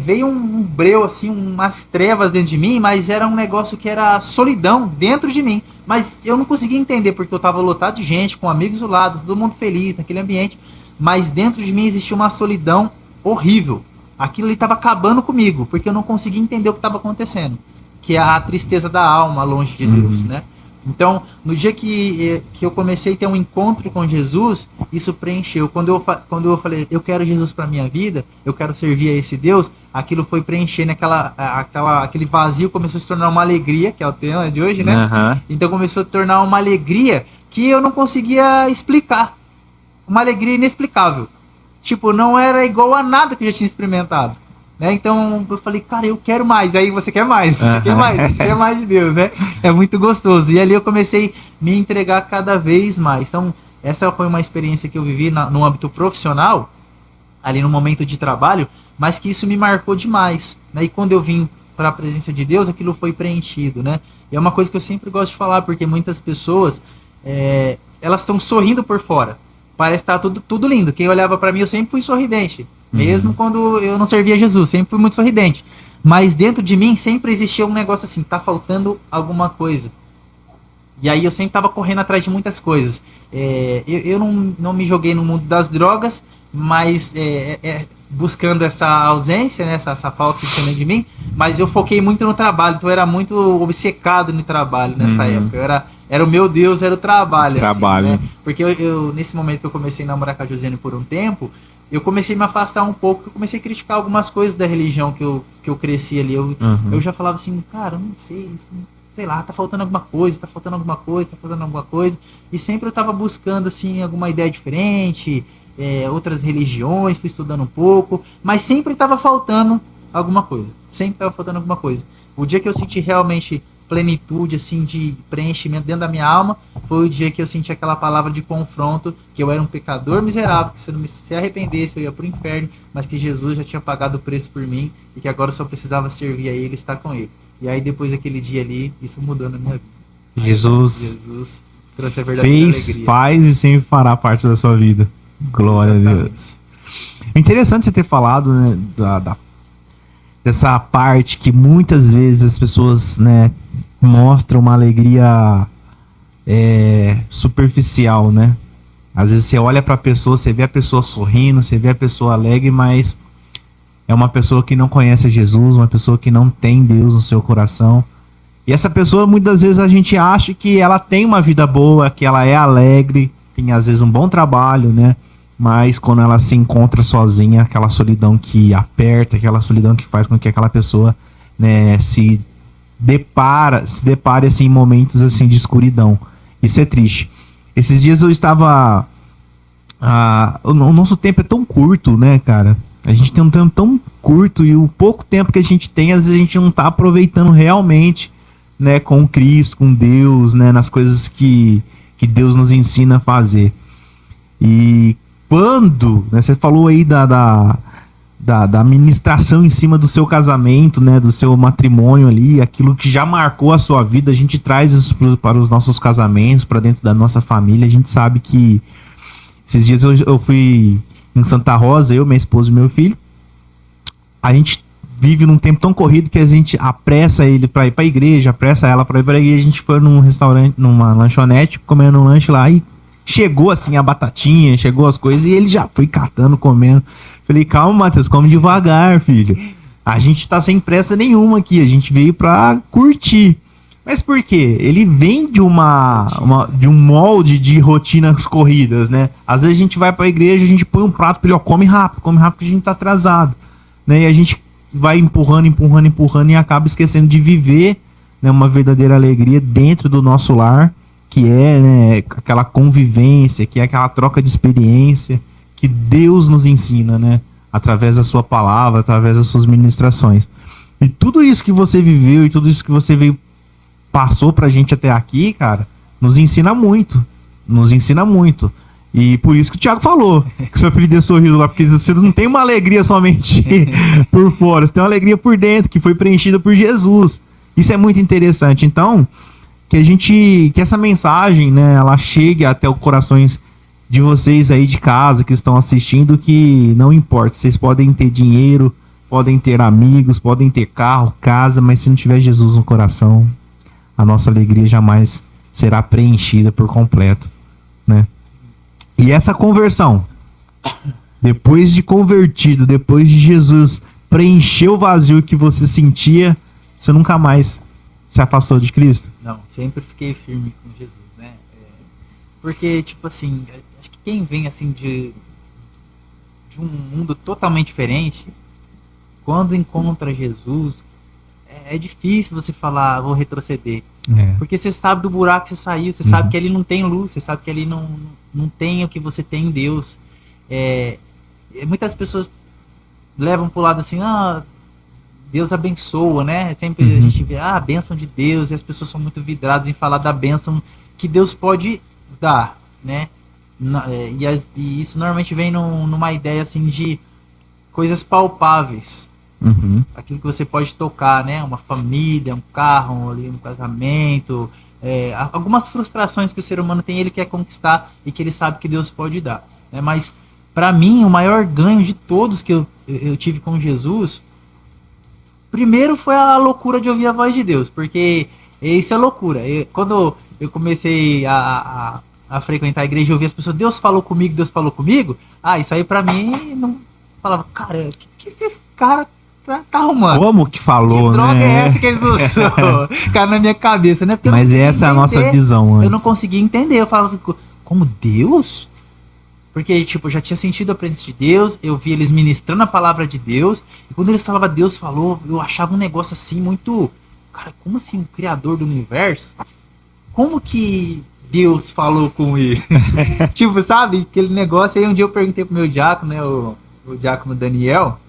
veio um breu, assim, umas trevas dentro de mim, mas era um negócio que era solidão dentro de mim, mas eu não conseguia entender, porque eu estava lotado de gente, com amigos do lado, todo mundo feliz naquele ambiente, mas dentro de mim existia uma solidão horrível. Aquilo ali estava acabando comigo, porque eu não conseguia entender o que estava acontecendo, que é a tristeza da alma longe de Deus, né? Então, no dia que eu comecei a ter um encontro com Jesus, isso preencheu. Quando eu falei, eu quero Jesus para minha vida, eu quero servir a esse Deus, aquilo foi preenchendo, aquele vazio começou a se tornar uma alegria, que é o tema de hoje, né? Então começou a tornar uma alegria que eu não conseguia explicar. Uma alegria inexplicável. Tipo, não era igual a nada que eu já tinha experimentado, né? Então eu falei, cara, eu quero mais. Aí você quer mais, você quer mais de Deus, né? É muito gostoso. E ali eu comecei a me entregar cada vez mais. Então essa foi uma experiência que eu vivi no âmbito profissional, ali no momento de trabalho, mas que isso me marcou demais, né? E quando eu vim para a presença de Deus, aquilo foi preenchido, né? E é uma coisa que eu sempre gosto de falar, porque muitas pessoas, elas estão sorrindo por fora. Parece estar tudo lindo. Quem olhava para mim, eu sempre fui sorridente. Mesmo quando eu não servia Jesus, sempre fui muito sorridente. Mas dentro de mim sempre existia um negócio assim, tá faltando alguma coisa. E aí eu sempre estava correndo atrás de muitas coisas. Eu não me joguei no mundo das drogas, mas buscando essa ausência, né, essa falta também de mim. Mas eu foquei muito no trabalho, então eu era muito obcecado no trabalho nessa época. Era o meu Deus, era o trabalho. Assim, né? Porque eu, nesse momento que eu comecei a namorar com a Josiane por um tempo, eu comecei a me afastar um pouco, eu comecei a criticar algumas coisas da religião que eu cresci ali. Eu já falava assim, cara, eu não sei, assim, sei lá, tá faltando alguma coisa, tá faltando alguma coisa, tá faltando alguma coisa. E sempre eu tava buscando, assim, alguma ideia diferente, outras religiões, fui estudando um pouco, mas sempre tava faltando alguma coisa. Sempre tava faltando alguma coisa. O dia que eu senti realmente plenitude, assim, de preenchimento dentro da minha alma, foi o dia que eu senti aquela palavra de confronto, que eu era um pecador miserável, que se eu não se arrependesse eu ia pro inferno, mas que Jesus já tinha pagado o preço por mim, e que agora eu só precisava servir a Ele e estar com Ele. E aí depois daquele dia ali, isso mudou na minha vida. Jesus trouxe a verdadeira fez, alegria. faz e sempre fará parte da sua vida. Glória a Deus. Interessante você ter falado, né, dessa parte que muitas vezes as pessoas, né, mostram uma alegria superficial, né? Às vezes você olha pra pessoa, você vê a pessoa sorrindo, você vê a pessoa alegre, mas é uma pessoa que não conhece Jesus, uma pessoa que não tem Deus no seu coração. E essa pessoa, muitas vezes a gente acha que ela tem uma vida boa, que ela é alegre, tem às vezes um bom trabalho, né? Mas quando ela se encontra sozinha, aquela solidão que aperta, aquela solidão que faz com que aquela pessoa, né, se depare assim, em momentos assim, de escuridão. Isso é triste. Esses dias eu estava... o nosso tempo é tão curto, né, cara? A gente tem um tempo tão curto e o pouco tempo que a gente tem, às vezes a gente não está aproveitando realmente, né, com Cristo, com Deus, né, nas coisas que Deus nos ensina a fazer. E quando, né, você falou aí da ministração em cima do seu casamento, né, do seu matrimônio ali, aquilo que já marcou a sua vida, a gente traz isso para os nossos casamentos, para dentro da nossa família. A gente sabe que esses dias eu fui em Santa Rosa, eu, minha esposa e meu filho. A gente vive num tempo tão corrido que a gente apressa ele para ir para a igreja, apressa ela para ir para a igreja. A gente foi num restaurante, numa lanchonete, comendo um lanche lá e chegou assim a batatinha, chegou as coisas e ele já foi catando, comendo. Falei, calma, Matheus, come devagar, filho. A gente tá sem pressa nenhuma aqui, a gente veio pra curtir. Mas por quê? Ele vem de de um molde de rotinas corridas, né? Às vezes a gente vai pra igreja, a gente põe um prato pra ele, ó, come rápido, que a gente tá atrasado. Né? E a gente vai empurrando e acaba esquecendo de viver, né, uma verdadeira alegria dentro do nosso lar, que é, né, aquela convivência, que é aquela troca de experiência que Deus nos ensina, né, através da sua palavra, através das suas ministrações. E tudo isso que você viveu e tudo isso que você passou pra gente até aqui, cara, nos ensina muito. E por isso que o Thiago falou que seu apelido é sorriso lá, porque você não tem uma alegria somente por fora, você tem uma alegria por dentro, que foi preenchida por Jesus. Isso é muito interessante. Então, que essa mensagem, né, ela chegue até os corações de vocês aí de casa que estão assistindo, que não importa, vocês podem ter dinheiro, podem ter amigos, podem ter carro, casa, mas se não tiver Jesus no coração, a nossa alegria jamais será preenchida por completo, né? E essa conversão, depois de convertido, depois de Jesus preencher o vazio que você sentia, você nunca mais se afastou de Cristo? Não, sempre fiquei firme com Jesus, né? Porque, tipo assim, acho que quem vem assim de um mundo totalmente diferente, quando encontra Jesus, é difícil você falar, vou retroceder. Porque você sabe do buraco que você saiu, você sabe que ali não tem luz, você sabe que ali não tem o que você tem em Deus. Muitas pessoas levam pro lado assim, Deus abençoa, né? Sempre a gente vê, a bênção de Deus, e as pessoas são muito vidradas em falar da bênção que Deus pode dar, né? E isso normalmente vem numa ideia assim de coisas palpáveis. Aquilo que você pode tocar, né? Uma família, um carro, um casamento, algumas frustrações que o ser humano tem, ele quer conquistar e que ele sabe que Deus pode dar, né? Mas para mim o maior ganho de todos que eu tive com Jesus, primeiro foi a loucura de ouvir a voz de Deus, porque isso é loucura. Quando eu comecei a frequentar a igreja e ouvir as pessoas, Deus falou comigo, isso aí pra mim, não falava, cara, que esses caras tá arrumando? Como que falou, que droga né? é essa que eles usam? Cara, na minha cabeça, né? Porque mas essa é a nossa visão antes. Eu não conseguia entender, eu falava, como Deus? Porque, tipo, eu já tinha sentido a presença de Deus, eu vi eles ministrando a palavra de Deus, e quando eles falavam Deus falou, eu achava um negócio assim muito... Cara, como assim o Criador do universo? Como que Deus falou com ele? Tipo, sabe? Aquele negócio. Aí um dia eu perguntei pro meu diácono, né? O diácono Daniel.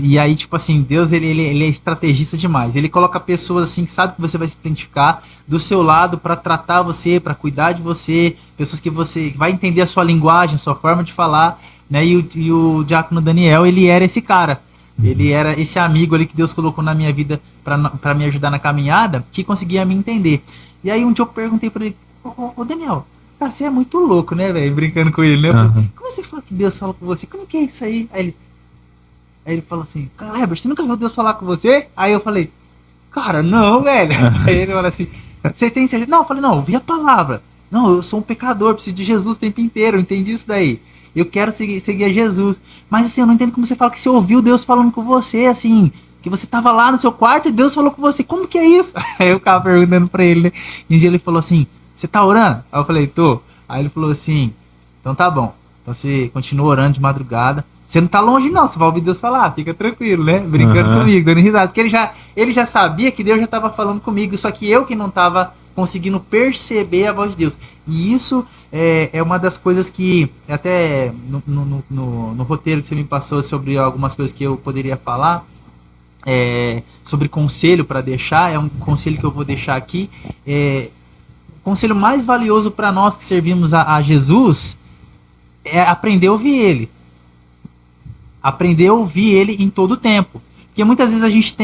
E aí, tipo assim, Deus, ele é estrategista demais. Ele coloca pessoas assim que sabe que você vai se identificar do seu lado para tratar você, para cuidar de você. Pessoas que você vai entender a sua linguagem, a sua forma de falar, né? E o diácono Daniel, ele era esse cara. Ele era esse amigo ali que Deus colocou na minha vida para me ajudar na caminhada, que conseguia me entender. E aí um dia eu perguntei para ele, ô Daniel, cara, você é muito louco, né, velho? Brincando com ele, né? Eu falei, como você fala que Deus fala com você? Como que é isso aí? Aí ele falou assim, Kleber, você nunca viu Deus falar com você? Aí eu falei, cara, não, velho. Aí ele falou assim, você tem certeza? Não, eu falei, não, eu vi a palavra. Não, eu sou um pecador, preciso de Jesus o tempo inteiro, eu entendi isso daí. Eu quero seguir a Jesus. Mas assim, eu não entendo como você fala que você ouviu Deus falando com você, assim, que você tava lá no seu quarto e Deus falou com você. Como que é isso? Aí eu ficava perguntando pra ele, né? E um dia ele falou assim, você tá orando? Aí eu falei, tô. Aí ele falou assim, então tá bom. Então você continua orando de madrugada. Você não tá longe não, você vai ouvir Deus falar, fica tranquilo, né? Brincando comigo, dando risada. Porque ele já sabia que Deus já tava falando comigo, só que eu que não tava conseguindo perceber a voz de Deus. E isso é uma das coisas que, até no roteiro que você me passou sobre algumas coisas que eu poderia falar, sobre conselho para deixar, é um conselho que eu vou deixar aqui. O conselho mais valioso para nós que servimos a Jesus é aprender a ouvir Ele. Aprender a ouvir Ele em todo o tempo. Porque muitas vezes a gente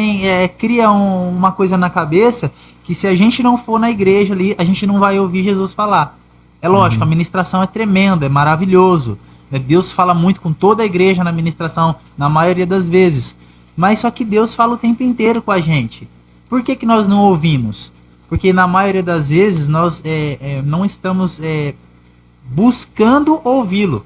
cria uma coisa na cabeça que se a gente não for na igreja ali, a gente não vai ouvir Jesus falar. É lógico, a ministração é tremenda, é maravilhoso. Deus fala muito com toda a igreja na ministração, na maioria das vezes. Mas só que Deus fala o tempo inteiro com a gente. Por que nós não ouvimos? Porque na maioria das vezes nós não estamos buscando ouvi-lo.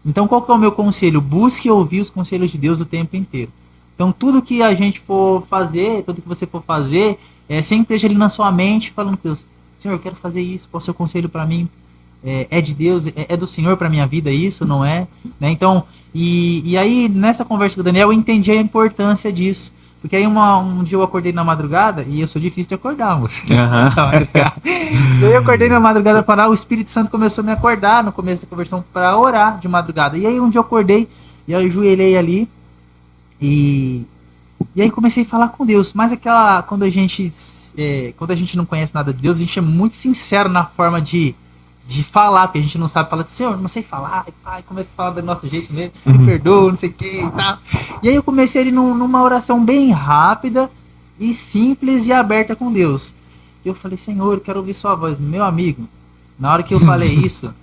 Então qual que é o meu conselho? Busque ouvir os conselhos de Deus o tempo inteiro. Então tudo que a gente for fazer, tudo que você for fazer, sempre esteja ali na sua mente falando com Deus, Senhor, eu quero fazer isso, qual é o seu conselho para mim? É de Deus, é do Senhor para minha vida isso, não é? Né? Então, e aí nessa conversa com o Daniel eu entendi a importância disso. Porque aí um dia eu acordei na madrugada, e eu sou difícil de acordar, moço. Daí eu acordei na madrugada para o Espírito Santo começou a me acordar no começo da conversão para orar de madrugada. E aí um dia eu acordei, e eu ajoelhei ali, e aí comecei a falar com Deus. Mas quando a gente não conhece nada de Deus, a gente é muito sincero na forma de falar, porque a gente não sabe falar, Senhor, não sei falar, pai, começa a falar do nosso jeito mesmo, me perdoa, não sei o que e tal. E aí eu comecei ali numa oração bem rápida e simples e aberta com Deus. Eu falei, Senhor, eu quero ouvir sua voz. Meu amigo, na hora que eu falei isso,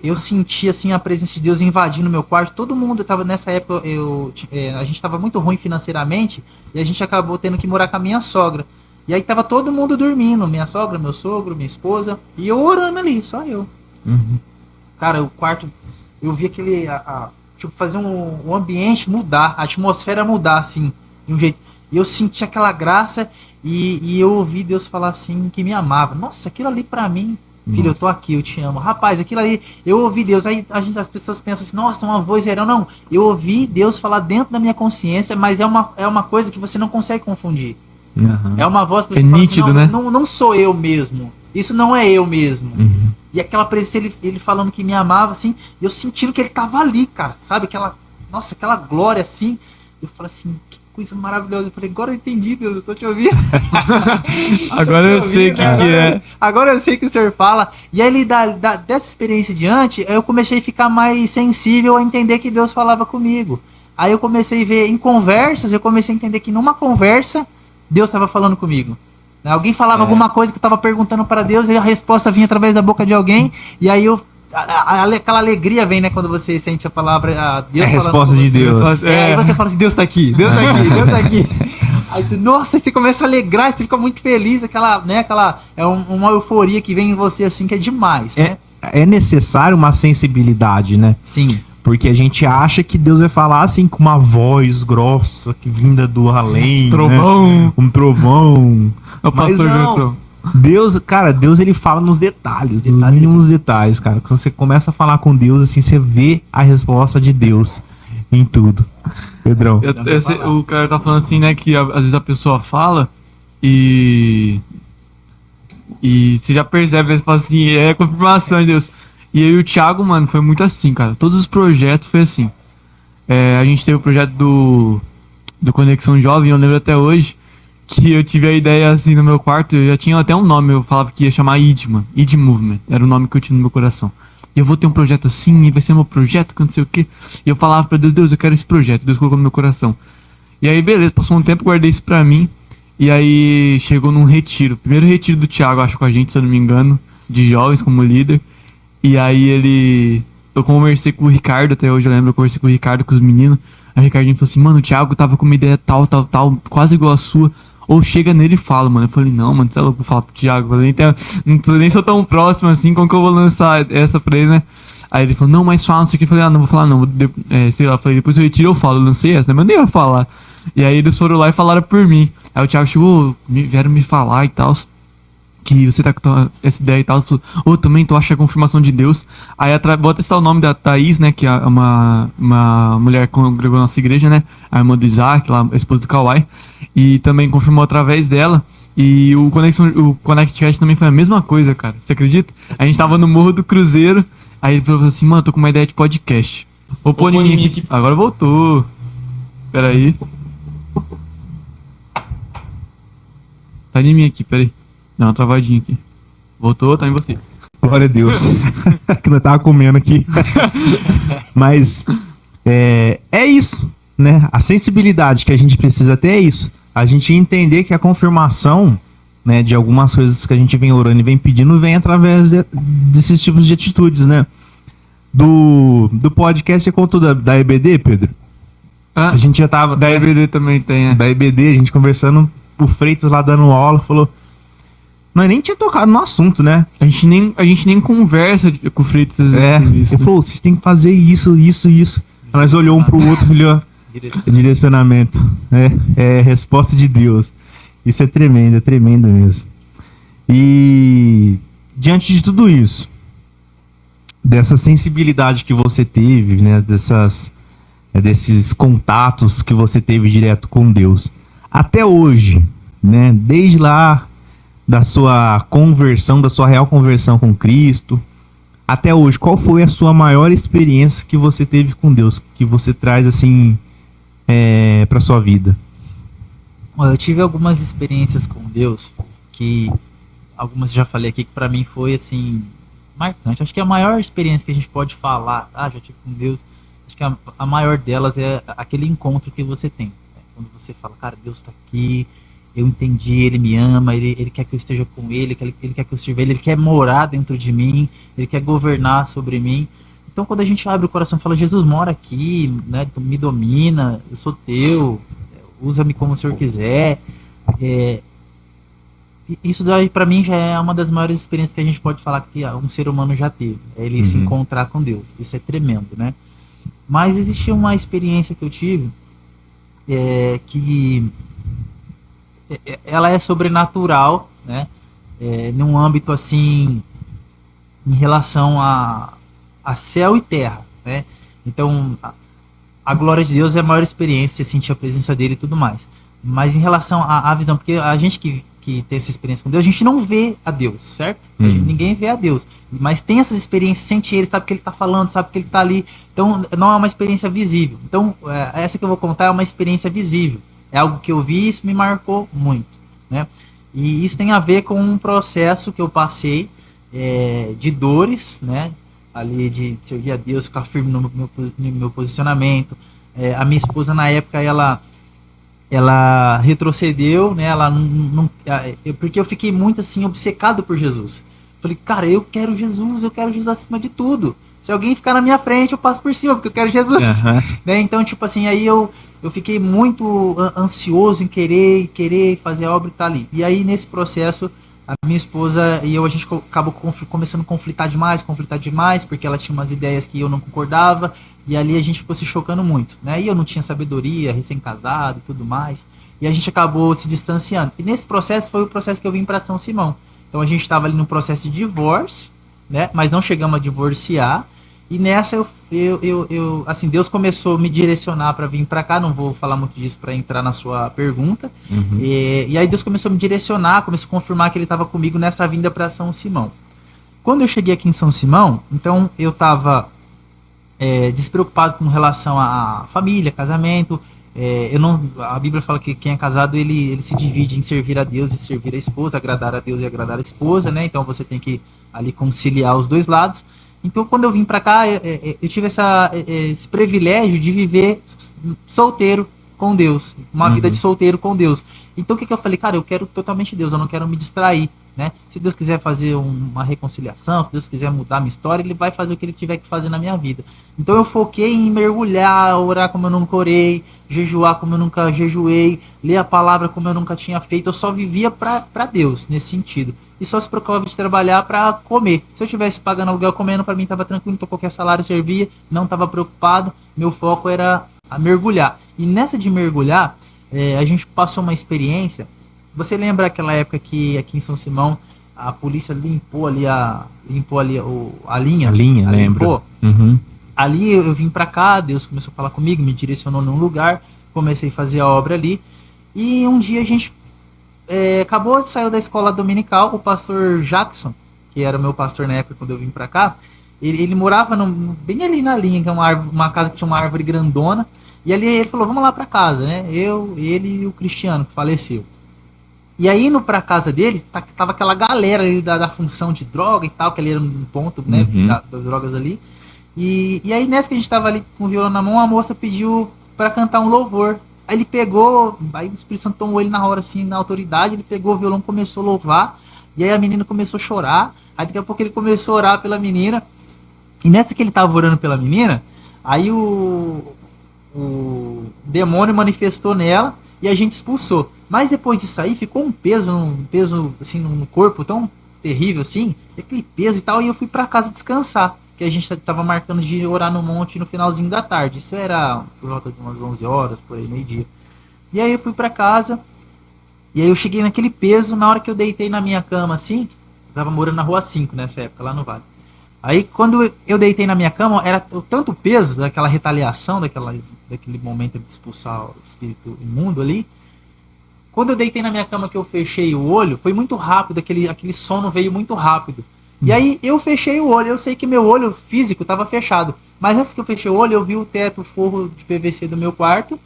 eu senti assim a presença de Deus invadindo meu quarto. Todo mundo estava nessa época, a gente estava muito ruim financeiramente e a gente acabou tendo que morar com a minha sogra. E aí tava todo mundo dormindo, minha sogra, meu sogro, minha esposa, e eu orando ali, só eu. Cara, o quarto, eu vi aquele, tipo, fazer um ambiente mudar, a atmosfera mudar, assim, de um jeito. E eu senti aquela graça e eu ouvi Deus falar assim, que me amava. Nossa, aquilo ali pra mim, filho, eu tô aqui, eu te amo. Rapaz, aquilo ali, eu ouvi Deus, aí as pessoas pensam assim, nossa, uma voz verão. Não, eu ouvi Deus falar dentro da minha consciência, mas é uma coisa que você não consegue confundir. É uma voz que você fala nítido, assim, né? Não sou eu mesmo. Isso não é eu mesmo. E aquela presença, ele falando que me amava, assim, eu sentindo que ele tava ali, cara. Sabe? Aquela glória, assim. Eu falei assim, que coisa maravilhosa. Eu falei, agora eu entendi, Deus, eu tô te ouvindo. Agora eu sei o que é. Agora eu sei que o senhor fala. E aí, dessa experiência diante, eu comecei a ficar mais sensível a entender que Deus falava comigo. Aí eu comecei a ver em conversas, eu comecei a entender que numa conversa, Deus estava falando comigo. Alguém falava alguma coisa que eu estava perguntando para Deus e a resposta vinha através da boca de alguém. E aí aquela alegria vem, né? Quando você sente a palavra Deus falando. A resposta de Deus. Aí você fala assim, Deus está aqui, Deus está aqui, Deus está aqui. Aí você, nossa, você começa a alegrar, você fica muito feliz. Uma euforia que vem em você assim que é demais, né? É necessário uma sensibilidade, né? Sim. Porque a gente acha que Deus vai falar assim com uma voz grossa que vinda do além, Trovão. Né? Um trovão. O pastor Johnson. Deus, cara, Deus ele fala nos detalhes, nos mínimos detalhes, cara. Quando você começa a falar com Deus, assim, você vê a resposta de Deus em tudo. Pedrão. O cara tá falando assim, né, que às vezes a pessoa fala e você já percebe, né, assim, é confirmação de Deus. E aí o Thiago, mano, foi muito assim, cara. Todos os projetos foi assim. A gente teve o projeto do Conexão Jovem, eu lembro até hoje, que eu tive a ideia assim no meu quarto, eu já tinha até um nome, eu falava que ia chamar ID, mano. ID Movement, era o nome que eu tinha no meu coração. E eu vou ter um projeto assim, e vai ser meu projeto, que não sei o quê. E eu falava pra Deus, Deus, eu quero esse projeto. Deus colocou no meu coração. E aí, beleza, passou um tempo, guardei isso pra mim. E aí, chegou num retiro. Primeiro retiro do Thiago, acho, com a gente, se eu não me engano, de jovens como líder. E aí eu conversei com o Ricardo, até hoje eu lembro, eu conversei com o Ricardo, com os meninos. Aí o Ricardinho falou assim, mano, o Thiago tava com uma ideia tal, quase igual a sua. Ou chega nele e fala, mano. Eu falei, não, mano, você é louco, vou falar pro Thiago. Eu nem sou tão próximo assim, como que eu vou lançar essa pra ele, né? Aí ele falou, não, mas fala, não sei o que. Eu falei, não vou falar não. Sei lá, falei, depois eu retiro, eu falo. Eu lancei essa, né? Mas eu nem ia falar. E aí eles foram lá e falaram por mim. Aí o Thiago chegou, vieram me falar e tal, que você tá com essa ideia e tal. Também tu acha a confirmação de Deus. Aí vou até citar o nome da Thaís, né? Que é uma mulher que congregou na nossa igreja, né? A irmã do Isaac, lá, a esposa do Kawai. E também confirmou através dela. E o ConnectCast também foi a mesma coisa, cara. Você acredita? A gente tava no Morro do Cruzeiro. Aí ele falou assim, mano, tô com uma ideia de podcast. Vou pôr em mim aqui. Agora voltou. Pera aí. Tá em mim aqui, pera aí. Dá uma travadinha aqui. Voltou, tá em você. Glória a Deus. Que nós tava comendo aqui. Mas é isso, né? A sensibilidade que a gente precisa ter é isso. A gente entender que a confirmação, né, de algumas coisas que a gente vem orando e vem pedindo, vem através desses tipos de atitudes, né? Do podcast, você contou da EBD, Pedro? Ah, a gente já tava... Da EBD também tem, Da EBD, a gente conversando, o Freitas lá dando aula, falou... Nós nem tinha tocado no assunto, né? A gente nem conversa com o Freitas. Ele falou, vocês têm que fazer isso. Aí nós olhou um pro outro e falou, direcionamento. É resposta de Deus. Isso é tremendo mesmo. E diante de tudo isso, dessa sensibilidade que você teve, né? Desses contatos que você teve direto com Deus, até hoje, né? Desde lá da sua conversão, da sua real conversão com Cristo, até hoje, qual foi a sua maior experiência que você teve com Deus, que você traz assim para sua vida? Eu tive algumas experiências com Deus, que algumas já falei aqui, que para mim foi assim marcante. Acho que a maior experiência que a gente pode falar, já tive com Deus, acho que a maior delas é aquele encontro que você tem, né? Quando você fala, cara, Deus está aqui, eu entendi, Ele me ama, ele quer que eu esteja com Ele quer que eu sirva Ele quer morar dentro de mim, Ele quer governar sobre mim. Então quando a gente abre o coração e fala, Jesus mora aqui, né, me domina, eu sou teu, usa-me como o Senhor quiser, isso daí para mim já é uma das maiores experiências que a gente pode falar que um ser humano já teve, é ele se encontrar com Deus. Isso é tremendo, né? Mas existe uma experiência que eu tive que ela é sobrenatural, né? Num âmbito assim, em relação a céu e terra, né? Então a glória de Deus é a maior experiência, sentir a presença dele e tudo mais. Mas em relação à visão, porque a gente que tem essa experiência com Deus, a gente não vê a Deus, certo? Ninguém vê a Deus, mas tem essas experiências, sente ele, sabe o que ele está falando, sabe que ele está ali. Então não é uma experiência visível. Então essa que eu vou contar é uma experiência visível. É algo que eu vi e isso me marcou muito, né? E isso tem a ver com um processo que eu passei de dores, né? Ali de servir a Deus, ficar firme no meu posicionamento. A minha esposa na época ela retrocedeu, né? Ela porque eu fiquei muito assim obcecado por Jesus. Falei, cara, eu quero Jesus acima de tudo. Se alguém ficar na minha frente, eu passo por cima, porque eu quero Jesus. Né? Então, tipo assim, aí eu fiquei muito ansioso em querer fazer a obra e tá ali. E aí, nesse processo, a minha esposa e eu, a gente acabou começando a conflitar demais, porque ela tinha umas ideias que eu não concordava, e ali a gente ficou se chocando muito, né? E eu não tinha sabedoria, recém-casado e tudo mais, e a gente acabou se distanciando. E nesse processo foi o processo que eu vim para São Simão. Então a gente estava ali no processo de divórcio, né? Mas não chegamos a divorciar. E nessa assim, Deus começou a me direcionar para vir para cá. Não vou falar muito disso para entrar na sua pergunta. Uhum. E aí Deus começou a me direcionar, começou a confirmar que Ele estava comigo nessa vinda para São Simão. Quando eu cheguei aqui em São Simão, então eu estava despreocupado com relação à família, casamento. A Bíblia fala que quem é casado ele se divide em servir a Deus e servir a esposa, agradar a Deus e agradar a esposa, né? Então você tem que ali conciliar os dois lados. Então quando eu vim para cá, eu tive esse privilégio de viver solteiro com Deus, uma vida de solteiro com Deus. Então o que eu falei? Cara, eu quero totalmente Deus, eu não quero me distrair, né? Se Deus quiser fazer uma reconciliação, se Deus quiser mudar a minha história, Ele vai fazer o que Ele tiver que fazer na minha vida. Então eu foquei em mergulhar, orar como eu nunca orei, jejuar como eu nunca jejuei, ler a palavra como eu nunca tinha feito. Eu só vivia para Deus nesse sentido. E só se preocupava de trabalhar para comer. Se eu estivesse pagando aluguel comendo, para mim estava tranquilo, então qualquer salário servia, não estava preocupado. Meu foco era a mergulhar. E nessa de mergulhar, a gente passou uma experiência. Você lembra aquela época que aqui em São Simão a polícia limpou ali a linha? A linha, lembro. Uhum. Ali eu vim para cá, Deus começou a falar comigo, me direcionou num lugar, comecei a fazer a obra ali. E um dia a gente acabou de sair da escola dominical, o pastor Jackson, que era o meu pastor na época quando eu vim para cá, ele morava bem ali na linha, que é uma casa que tinha uma árvore grandona. E ali ele falou, vamos lá para casa, né? Ele e o Cristiano, que faleceu. E aí indo pra casa dele, tava aquela galera ali da função de droga e tal, que ali era um ponto, né, das drogas ali. E aí nessa que a gente tava ali com o violão na mão, a moça pediu pra cantar um louvor. Aí ele pegou, aí o Espírito Santo tomou ele na hora, assim, na autoridade, ele pegou o violão, começou a louvar, e aí a menina começou a chorar, aí daqui a pouco ele começou a orar pela menina, e nessa que ele tava orando pela menina, aí o demônio manifestou nela, e a gente expulsou. Mas depois disso aí, ficou um peso assim, no corpo tão terrível assim, aquele peso e tal, e eu fui pra casa descansar, que a gente tava marcando de orar no monte no finalzinho da tarde. Isso era por volta de umas 11 horas, por aí, meio-dia. E aí eu fui pra casa, e aí eu cheguei naquele peso, na hora que eu deitei na minha cama assim, eu tava morando na Rua 5 nessa época, lá no Vale. Aí quando eu deitei na minha cama, era tanto peso daquela retaliação, daquele momento de expulsar o espírito imundo ali. Quando eu deitei na minha cama que eu fechei o olho, foi muito rápido, aquele sono veio muito rápido. E aí eu fechei o olho, eu sei que meu olho físico estava fechado. Mas antes que eu fechei o olho, eu vi o teto, o forro de PVC do meu quarto,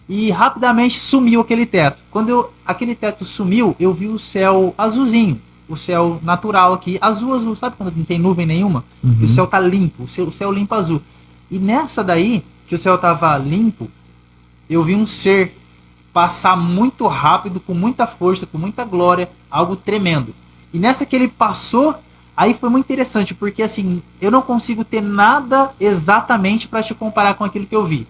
e rapidamente sumiu aquele teto. Quando aquele teto sumiu, eu vi o céu azulzinho, o céu natural aqui, azul, sabe quando não tem nuvem nenhuma? O céu tá limpo, o céu limpo azul. E nessa daí, que o céu tava limpo, eu vi um ser passar muito rápido, com muita força, com muita glória, algo tremendo. E nessa que ele passou, aí foi muito interessante, porque assim, eu não consigo ter nada exatamente para te comparar com aquilo que eu vi.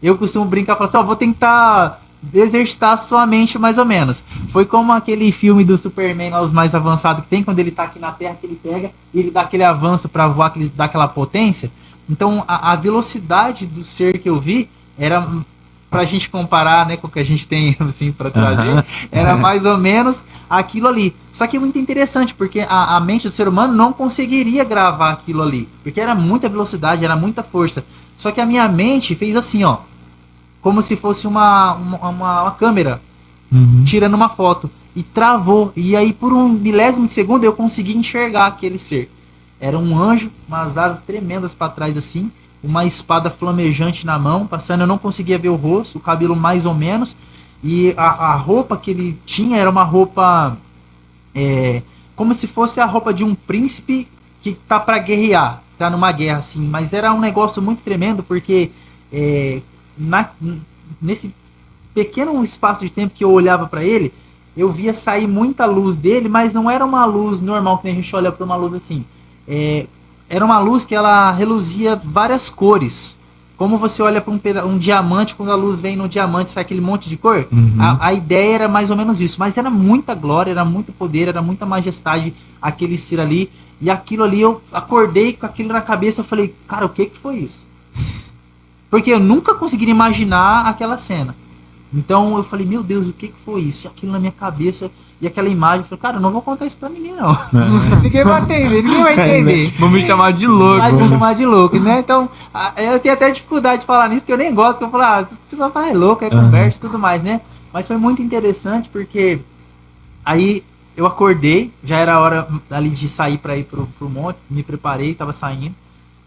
Eu costumo brincar e falar assim, vou tentar exercitar a sua mente mais ou menos. Foi como aquele filme do Superman, os mais avançados que tem, quando ele tá aqui na Terra, que ele pega e ele dá aquele avanço para voar, que ele dá aquela potência. Então a velocidade do ser que eu vi era, pra gente comparar, né, com o que a gente tem assim para trazer, era mais ou menos aquilo ali. Só que é muito interessante, porque a mente do ser humano não conseguiria gravar aquilo ali, porque era muita velocidade, era muita força. Só que a minha mente fez assim, ó, como se fosse uma câmera tirando uma foto, e travou. E aí por um milésimo de segundo eu consegui enxergar aquele ser. Era um anjo, umas asas tremendas para trás assim, uma espada flamejante na mão, passando, eu não conseguia ver o rosto, o cabelo mais ou menos, e a roupa que ele tinha era uma roupa, como se fosse a roupa de um príncipe que tá para guerrear, tá numa guerra assim, mas era um negócio muito tremendo, porque nesse pequeno espaço de tempo que eu olhava para ele, eu via sair muita luz dele, mas não era uma luz normal, que a gente olha para uma luz assim, era uma luz que ela reluzia várias cores. Como você olha para um diamante, quando a luz vem no diamante, sai aquele monte de cor. A ideia era mais ou menos isso. Mas era muita glória, era muito poder, era muita majestade aquele ser ali. E aquilo ali, eu acordei com aquilo na cabeça, eu falei, cara, o que foi isso? Porque eu nunca conseguiria imaginar aquela cena. Então eu falei, meu Deus, o que foi isso? E aquilo na minha cabeça, E aquela imagem, eu falei, cara, eu não vou contar isso pra ninguém, não. Ninguém vai entender, ninguém vai entender. Vão me chamar de louco. Vai me chamar de louco, né? Então, eu tenho até dificuldade de falar nisso, que eu nem gosto, que eu falo, a pessoa fala, é louco, conversa e tudo mais, né? Mas foi muito interessante, porque aí eu acordei, já era hora ali de sair pra ir pro monte, me preparei, tava saindo.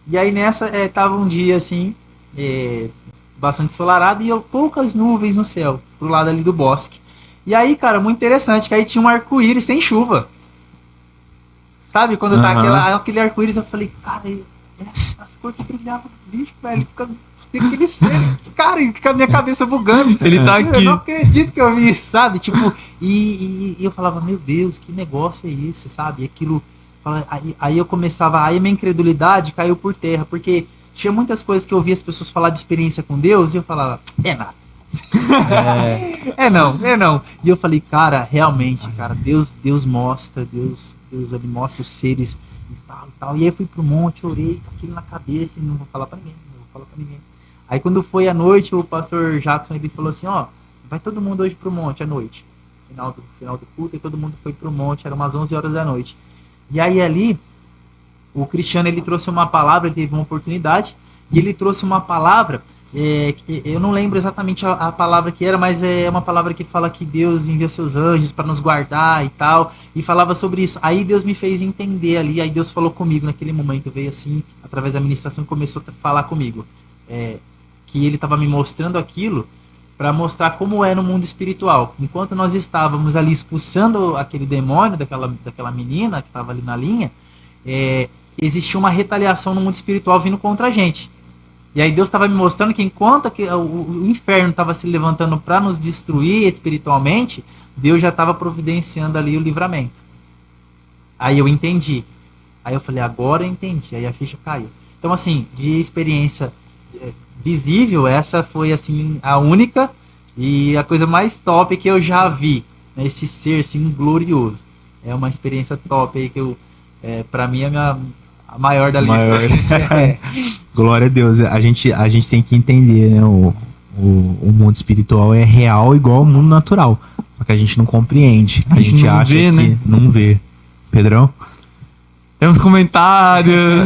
E aí nessa, tava um dia assim, bastante ensolarado e poucas nuvens no céu, pro lado ali do bosque. E aí, cara, muito interessante, que aí tinha um arco-íris sem chuva. Sabe, quando tá aquele arco-íris, eu falei, cara, as cores que brilhavam no bicho, velho, fica aquele céu, cara, fica a minha cabeça bugando. Ele tá aqui. Eu não acredito que eu vi isso, sabe? Tipo, e eu falava, meu Deus, que negócio é esse, sabe? E aquilo, aí eu começava, aí a minha incredulidade caiu por terra, porque tinha muitas coisas que eu ouvia as pessoas falar de experiência com Deus, e eu falava, é nada. É não. E eu falei, cara, realmente, cara, Deus mostra, Deus ele mostra os seres e tal. E aí eu fui pro monte, orei com aquilo na cabeça e não vou falar pra ninguém, Aí quando foi à noite, o pastor Jackson ele falou assim, ó, vai todo mundo hoje pro monte à noite. Final do culto, e todo mundo foi pro monte, era umas 11 horas da noite. E aí ali, o Cristiano ele trouxe uma palavra, ele teve uma oportunidade, e ele trouxe uma palavra. Eu não lembro exatamente a palavra que era, mas é uma palavra que fala que Deus envia seus anjos para nos guardar e tal, e falava sobre isso. Aí Deus me fez entender ali, aí Deus falou comigo naquele momento, veio assim, através da ministração, começou a falar comigo, que ele estava me mostrando aquilo para mostrar como é no mundo espiritual. Enquanto nós estávamos ali expulsando aquele demônio daquela menina que estava ali na linha, existia uma retaliação no mundo espiritual vindo contra a gente. E aí Deus estava me mostrando que enquanto o inferno estava se levantando para nos destruir espiritualmente, Deus já estava providenciando ali o livramento. Aí eu entendi. Aí eu falei, agora eu entendi. Aí a ficha caiu. Então assim, de experiência visível, essa foi assim a única e a coisa mais top que eu já vi. Né? Esse ser assim glorioso. É uma experiência top aí que eu, para mim é a maior da lista. Glória a Deus. A gente tem que entender, né? O mundo espiritual é real igual ao mundo natural. Só que a gente não compreende. A gente não acha vê, que né? não vê. Pedrão? Temos comentários.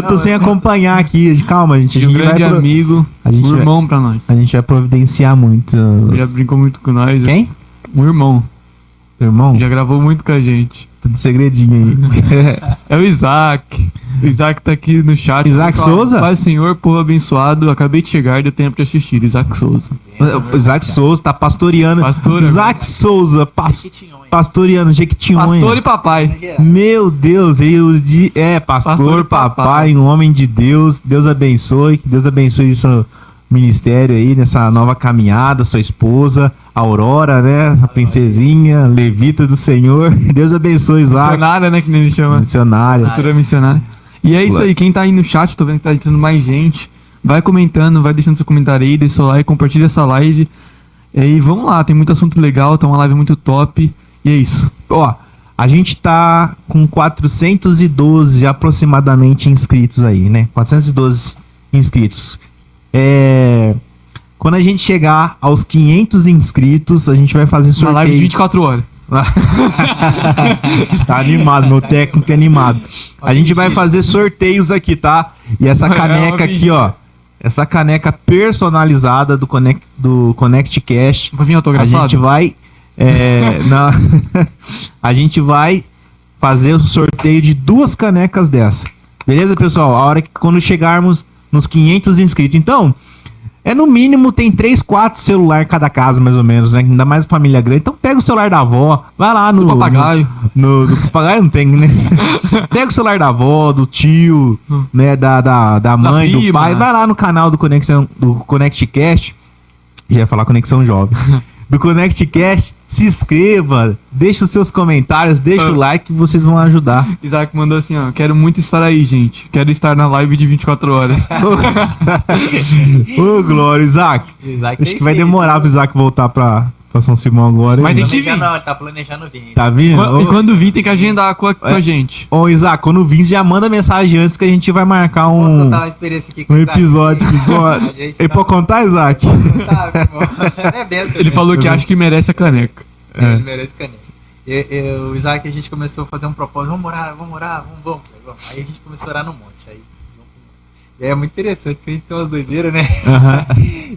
Tô sem acompanhar aqui. Calma, gente. A De um gente grande amigo, um irmão pra nós. A gente vai providenciar muito. Já brincou muito com nós. Quem? Um irmão. Irmão? Já gravou muito com a gente. Tudo segredinho aí. É o Isaac. O Isaac tá aqui no chat. Isaac Souza? Pai Senhor, povo abençoado. Acabei de chegar e deu tempo de assistir. Isaac Souza. O Isaac Souza tá pastoreando. Pastor, Isaac Souza, pastoreando Jequitinhonha. Pastor e papai. Meu Deus, pastor, papai, um homem de Deus. Deus abençoe. Que Deus abençoe seu ministério aí, nessa nova caminhada, sua esposa, Aurora, né? A princesinha, levita do Senhor. Deus abençoe, Isaac. Missionária, né? Que nem ele chama. Missionária. Cultura missionária. E é isso aí, quem tá aí no chat, tô vendo que tá entrando mais gente. Vai comentando, vai deixando seu comentário aí, deixa seu like, compartilha essa live. E vamos lá, tem muito assunto legal, tá uma live muito top. E é isso. Ó, a gente tá com 412 aproximadamente inscritos aí, né? 412 inscritos. Quando a gente chegar aos 500 inscritos, a gente vai fazer sorteio. Uma live de 24 horas. Tá animado, meu técnico é animado. A gente vai fazer sorteios aqui, tá? E essa caneca aqui, ó. Essa caneca personalizada do Connect Cash. Vai vir autografado? A gente vai. A gente vai fazer o sorteio de 2 canecas dessa. Beleza, pessoal? A hora que quando chegarmos nos 500 inscritos. Então, no mínimo tem 3, 4 celulares cada casa, mais ou menos, né? Ainda mais família grande. Então pega o celular da avó, vai lá no... papagaio. No papagaio não tem, né? Pega o celular da avó, do tio, né? Da mãe, do pai. Vai lá no canal do Connect Cast. Já ia falar Conexão Jovem. Do Connect Cast, se inscreva, deixa os seus comentários, deixa o like que vocês vão ajudar. Isaac mandou assim, ó, quero muito estar aí, gente. Quero estar na live de 24 horas. Ô, Glória, Isaac. Acho que vai demorar pro Isaac voltar pra São Simão agora. Mas tem que vir. Não, ele tá planejando vir. Tá vindo? E quando vir, tem que agendar com a gente. Ô, Isaac, quando vir, já manda mensagem antes que a gente vai marcar Posso contar uma experiência aqui com um o Isaac? episódio. Ele pode contar, Isaac? Tá, ele Ele falou que acha que merece a caneca. Ele merece caneca. O Isaac, a gente começou a fazer um propósito, vamos orar, vamos. Aí a gente começou a orar no monte. E é muito interessante, porque a gente tem umas doideiras, né?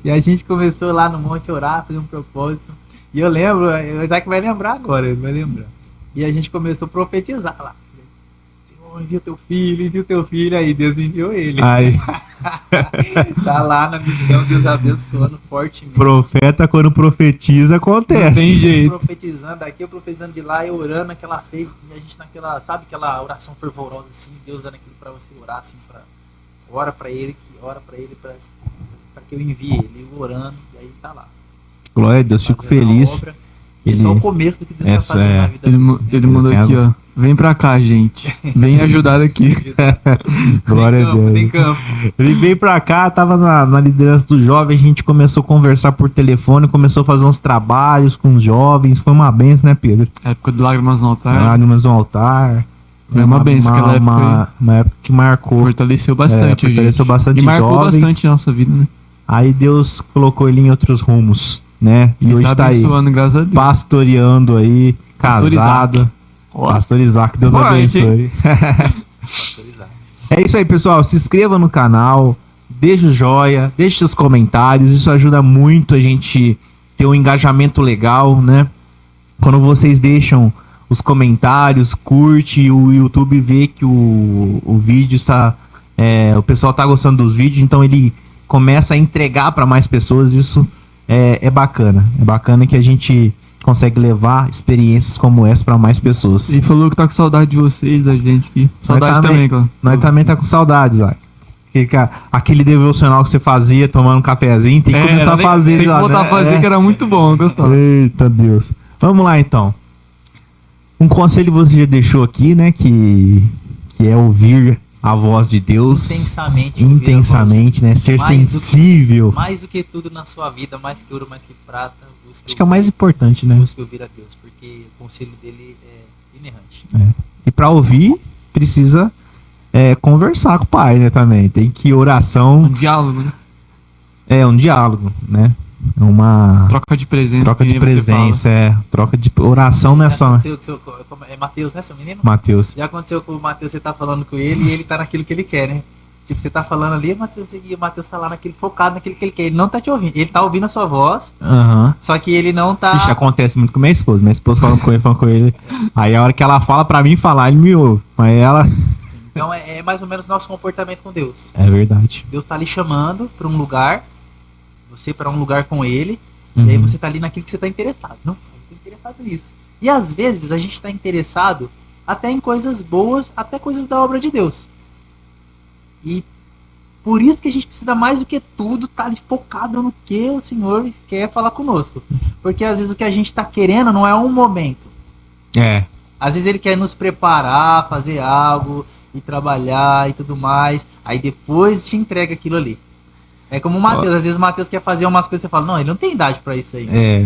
E a gente começou lá no monte a orar, fazer um propósito. E eu lembro, o Isaac vai lembrar agora, ele vai lembrar. E a gente começou a profetizar lá. Senhor, envia o teu filho, aí Deus enviou ele. Aí, Tá lá na missão, Deus abençoando fortemente. profeta, quando profetiza, acontece. Não tem jeito. Profetizando aqui, eu profetizando de lá, eu orando aquela fé, e a gente naquela, sabe aquela oração fervorosa assim, Deus dando aquilo pra você orar assim, ora pra ele pra que eu envie ele, eu orando, e aí tá lá. Glória a Deus, fico Fazendo a feliz. obra. É só o começo do que Deus vai Essa fazer é- na vida Ele, dele. ele mandou Tem aqui, ó. água. Vem pra cá, gente. Vem ajudar aqui. Glória a Deus. Nem campo. Ele veio pra cá, tava na liderança do jovem, a gente começou a conversar por telefone, começou a fazer uns trabalhos com os jovens, foi uma benção, né, Pedro? Época de lágrimas no altar. Lágrimas no altar. É uma benção, aquela época uma época que marcou. Fortaleceu bastante, fortaleceu gente. bastante E marcou jovens. bastante a nossa vida, né? Aí Deus colocou ele em outros rumos, né? E Ele hoje tá aí, abençoando, graças a Deus. pastoreando aí, Pastor casado. Ó. Pastor Isaac, Deus Forte, abençoe. É isso aí, pessoal. Se inscreva no canal, deixa o joia, deixa seus comentários. Isso ajuda muito a gente ter um engajamento legal, né? Quando vocês deixam os comentários, curte, o YouTube vê que o vídeo está... o pessoal tá gostando dos vídeos, então ele começa a entregar para mais pessoas. Isso é bacana. É bacana que a gente consegue levar experiências como essa para mais pessoas. E falou que tá com saudade de vocês, da gente aqui. Saudade também- também, claro. Nós também tá com saudades, Isaac. Aquele devocional que você fazia tomando um cafezinho, tem que começar a fazer. Tem que Isaac, voltar né? a fazer, que era muito bom, eu gostava. Eita Deus. Vamos lá então. Um conselho você já deixou aqui, né? Que é ouvir a voz de Deus Intensamente. ouvir a intensamente, né? Ser Mais do que- sensível. voz. Mais do que tudo na sua vida, mais que ouro, mais que prata. Acho que é o mais importante, né? Busque ouvir a Deus, porque o conselho dele é inerrante. E para ouvir, precisa conversar com o pai, né? Também. Tem que oração. Um diálogo, né? É um diálogo, né? É uma Troca de presença. troca de que nem você fala. presença, troca de oração não é Já só aconteceu com é Matheus, né, seu menino? Mateus. Já aconteceu com o Matheus, você tá falando com ele e ele tá naquilo que ele quer, né? Tipo, você tá falando ali, Matheus, e o Matheus tá lá naquele, focado naquilo que ele quer. Ele não tá te ouvindo. Ele tá ouvindo a sua voz, Aham. só que ele não tá. Ixi, acontece muito com minha esposa. Minha esposa falando com ele. Aí a hora que ela fala pra mim falar, ele me ouve. Mas ela. Então é mais ou menos nosso comportamento com Deus. É verdade. Deus tá ali chamando pra um lugar, você pra um lugar com ele, e aí Uhum. você tá ali naquilo que você tá interessado. Não, eu tô interessado nisso. E às vezes a gente tá interessado até em coisas boas, até coisas da obra de Deus. E por isso que a gente precisa mais do que tudo estar ali focado no que o Senhor quer falar conosco. Porque às vezes o que a gente tá querendo não é um momento. É. Às vezes ele quer nos preparar, fazer algo e trabalhar e tudo mais. Aí depois te entrega aquilo ali. É como o Matheus. Às vezes o Matheus quer fazer umas coisas e você fala, não, ele não tem idade pra isso aí. É.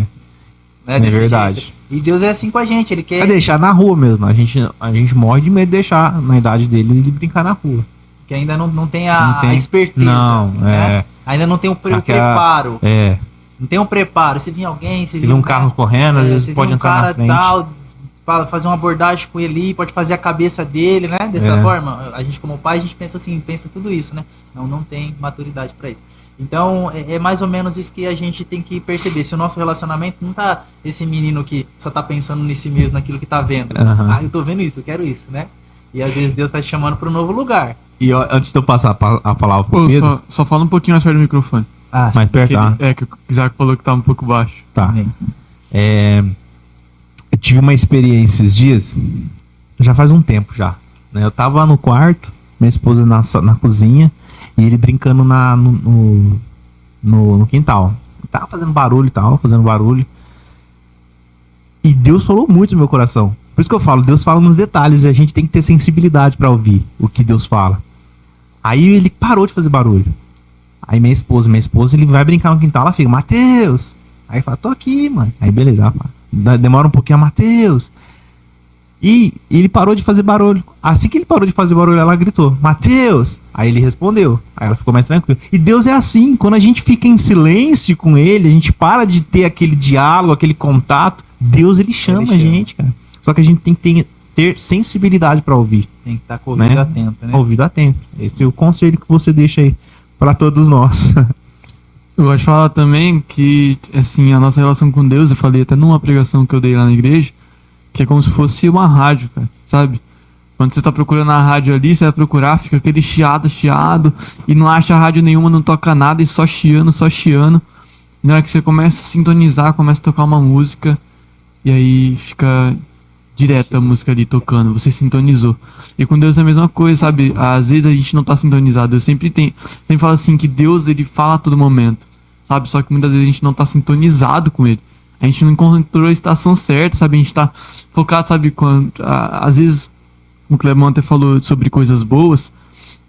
Né, É desse verdade. jeito. E Deus é assim com a gente. Ele quer É deixar na rua mesmo. A gente morre de medo de deixar na idade dele ele brincar na rua. que ainda não tem Não a tem- esperteza. Não, né? Ainda não tem o Aquela- preparo. É. Não tem um preparo. Se vir alguém, Se vê um carro correndo, às vezes se pode vir um entrar cara na frente. tal, fazer uma abordagem com ele, pode fazer a cabeça dele, né? Dessa É. forma. A gente como pai, a gente pensa assim, pensa tudo isso, né? Não tem maturidade para isso. Então, é mais ou menos isso que a gente tem que perceber. Se o nosso relacionamento não tá esse menino que só tá pensando nesse mesmo, naquilo que tá vendo. Aham. Ah, eu tô vendo isso, eu quero isso, né? E às vezes Deus tá te chamando para um novo lugar. E ó, antes de eu passar a palavra pro Pô, Pedro, só fala um pouquinho mais perto do microfone. Ah, mais perto, Que tá? que o Isaac falou que tá um pouco baixo. Tá. sim. Eu tive uma experiência esses dias, já faz um tempo já. Né? Eu tava no quarto, minha esposa na cozinha, e ele brincando no quintal. Tava fazendo barulho e tal, fazendo barulho. E Deus falou muito no meu coração. Por isso que eu falo, Deus fala nos detalhes e a gente tem que ter sensibilidade pra ouvir o que Deus fala. Aí ele parou de fazer barulho. Aí minha esposa, ele vai brincar no quintal, ela fica, Matheus. Aí fala, tô aqui, mãe. Aí beleza, ela fala, demora um pouquinho, Matheus. E ele parou de fazer barulho. Assim que ele parou de fazer barulho, ela gritou, Matheus. Aí ele respondeu. Aí ela ficou mais tranquila. E Deus é assim, quando a gente fica em silêncio com ele, a gente para de ter aquele diálogo, aquele contato, Deus, ele chama Ele a chama. gente, cara. Só que a gente tem que ter sensibilidade para ouvir, Tem que estar com o ouvido né? atento, né? Ouvido atento. Esse é o conselho que você deixa aí para todos nós. Eu gosto de falar também que, assim, a nossa relação com Deus, eu falei até numa pregação que eu dei lá na igreja, que é como se fosse uma rádio, cara, sabe? Quando você tá procurando a rádio ali, você vai procurar, fica aquele chiado, e não acha rádio nenhuma, não toca nada, e só chiando, só chiando. Na hora que você começa a sintonizar, começa a tocar uma música, e aí fica direto a música ali tocando, você sintonizou. E com Deus é a mesma coisa, sabe? Às vezes a gente não tá sintonizado. Eu sempre falo assim que Deus, ele fala a todo momento, sabe? Só que muitas vezes a gente não tá sintonizado com ele. A gente não encontrou a estação certa, sabe? A gente tá focado, sabe? Às vezes o Clemão até falou sobre coisas boas,